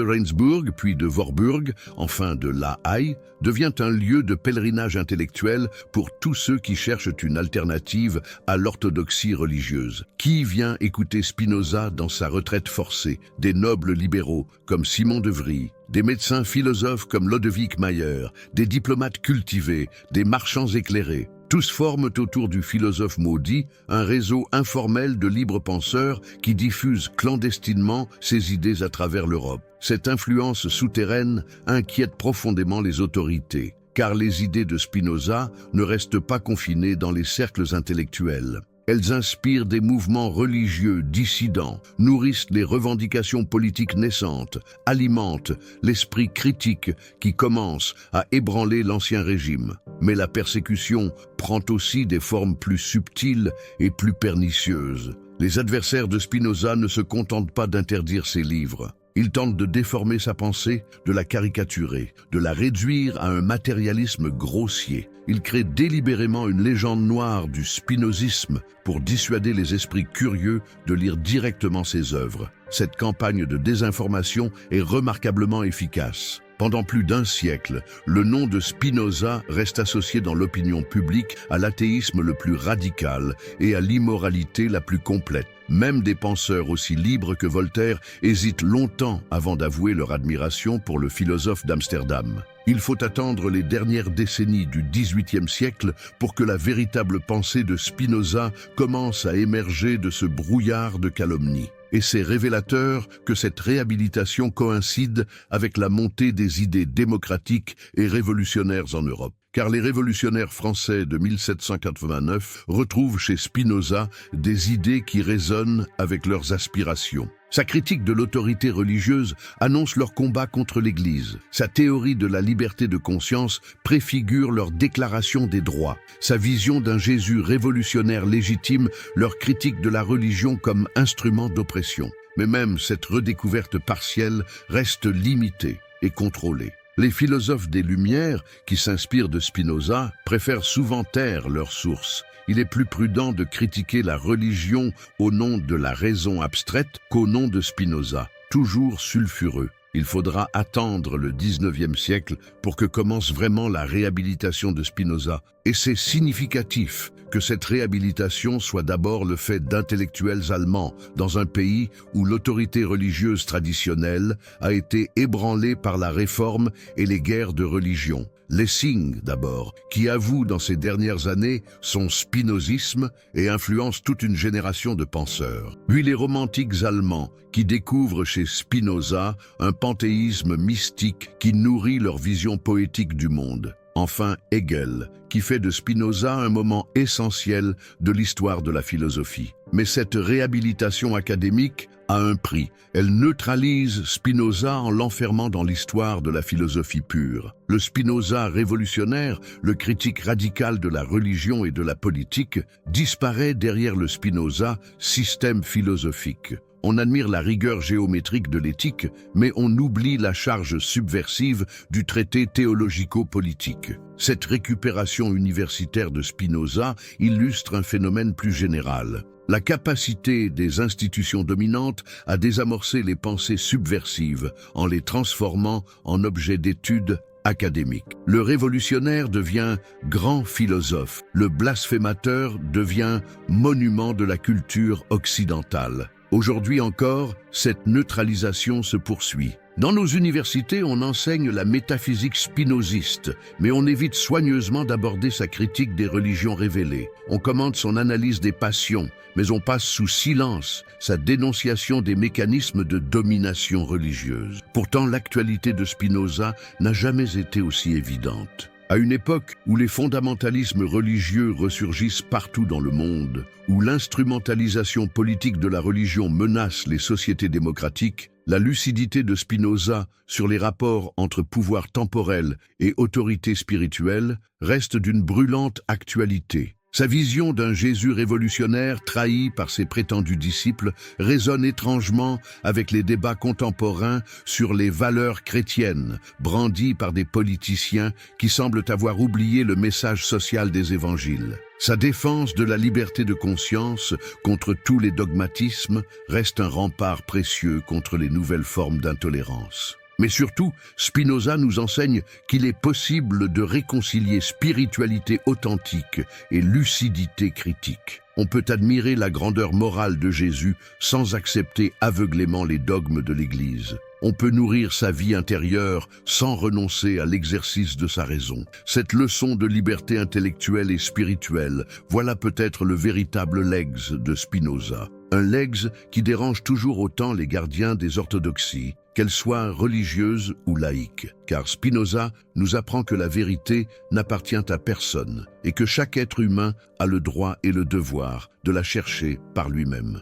Rijnsburg, puis de Voorburg, enfin de La Haye, devient un lieu de pèlerinage intellectuel pour tous ceux qui cherchent une alternative à l'orthodoxie religieuse. Qui vient écouter Spinoza dans sa retraite forcée? Des nobles libéraux comme Simon de Vries, des médecins philosophes comme Lodewijk Mayer, des diplomates cultivés, des marchands éclairés. Tous forment autour du philosophe maudit un réseau informel de libres penseurs qui diffusent clandestinement ses idées à travers l'Europe. Cette influence souterraine inquiète profondément les autorités, car les idées de Spinoza ne restent pas confinées dans les cercles intellectuels. Elles inspirent des mouvements religieux dissidents, nourrissent les revendications politiques naissantes, alimentent l'esprit critique qui commence à ébranler l'ancien régime. Mais la persécution prend aussi des formes plus subtiles et plus pernicieuses. Les adversaires de Spinoza ne se contentent pas d'interdire ses livres. Ils tentent de déformer sa pensée, de la caricaturer, de la réduire à un matérialisme grossier. Ils créent délibérément une légende noire du spinozisme pour dissuader les esprits curieux de lire directement ses œuvres. Cette campagne de désinformation est remarquablement efficace. Pendant plus d'un siècle, le nom de Spinoza reste associé dans l'opinion publique à l'athéisme le plus radical et à l'immoralité la plus complète. Même des penseurs aussi libres que Voltaire hésitent longtemps avant d'avouer leur admiration pour le philosophe d'Amsterdam. Il faut attendre les dernières décennies du XVIIIe siècle pour que la véritable pensée de Spinoza commence à émerger de ce brouillard de calomnie. Et c'est révélateur que cette réhabilitation coïncide avec la montée des idées démocratiques et révolutionnaires en Europe. Car les révolutionnaires français de 1789 retrouvent chez Spinoza des idées qui résonnent avec leurs aspirations. Sa critique de l'autorité religieuse annonce leur combat contre l'Église. Sa théorie de la liberté de conscience préfigure leur déclaration des droits. Sa vision d'un Jésus révolutionnaire légitime leur critique de la religion comme instrument d'oppression. Mais même cette redécouverte partielle reste limitée et contrôlée. Les philosophes des Lumières, qui s'inspirent de Spinoza, préfèrent souvent taire leurs sources. Il est plus prudent de critiquer la religion au nom de la raison abstraite qu'au nom de Spinoza, toujours sulfureux. Il faudra attendre le 19e siècle pour que commence vraiment la réhabilitation de Spinoza. Et c'est significatif que cette réhabilitation soit d'abord le fait d'intellectuels allemands dans un pays où l'autorité religieuse traditionnelle a été ébranlée par la réforme et les guerres de religion. Lessing, d'abord, qui avoue dans ces dernières années son spinozisme et influence toute une génération de penseurs. Puis les romantiques allemands, qui découvrent chez Spinoza un panthéisme mystique qui nourrit leur vision poétique du monde. Enfin, Hegel, qui fait de Spinoza un moment essentiel de l'histoire de la philosophie. Mais cette réhabilitation académique a un prix. Elle neutralise Spinoza en l'enfermant dans l'histoire de la philosophie pure. Le Spinoza révolutionnaire, le critique radical de la religion et de la politique, disparaît derrière le Spinoza système philosophique. On admire la rigueur géométrique de l'éthique, mais on oublie la charge subversive du traité théologico-politique. Cette récupération universitaire de Spinoza illustre un phénomène plus général. La capacité des institutions dominantes à désamorcer les pensées subversives en les transformant en objets d'étude académique. Le révolutionnaire devient grand philosophe. Le blasphémateur devient monument de la culture occidentale. Aujourd'hui encore, cette neutralisation se poursuit. Dans nos universités, on enseigne la métaphysique spinoziste, mais on évite soigneusement d'aborder sa critique des religions révélées. On commente son analyse des passions, mais on passe sous silence sa dénonciation des mécanismes de domination religieuse. Pourtant, l'actualité de Spinoza n'a jamais été aussi évidente. À une époque où les fondamentalismes religieux ressurgissent partout dans le monde, où l'instrumentalisation politique de la religion menace les sociétés démocratiques, la lucidité de Spinoza sur les rapports entre pouvoir temporel et autorité spirituelle reste d'une brûlante actualité. Sa vision d'un Jésus révolutionnaire trahi par ses prétendus disciples résonne étrangement avec les débats contemporains sur les valeurs chrétiennes, brandis par des politiciens qui semblent avoir oublié le message social des évangiles. Sa défense de la liberté de conscience contre tous les dogmatismes reste un rempart précieux contre les nouvelles formes d'intolérance. Mais surtout, Spinoza nous enseigne qu'il est possible de réconcilier spiritualité authentique et lucidité critique. On peut admirer la grandeur morale de Jésus sans accepter aveuglément les dogmes de l'Église. On peut nourrir sa vie intérieure sans renoncer à l'exercice de sa raison. Cette leçon de liberté intellectuelle et spirituelle, voilà peut-être le véritable legs de Spinoza. Un legs qui dérange toujours autant les gardiens des orthodoxies, qu'elles soient religieuses ou laïques. Car Spinoza nous apprend que la vérité n'appartient à personne et que chaque être humain a le droit et le devoir de la chercher par lui-même.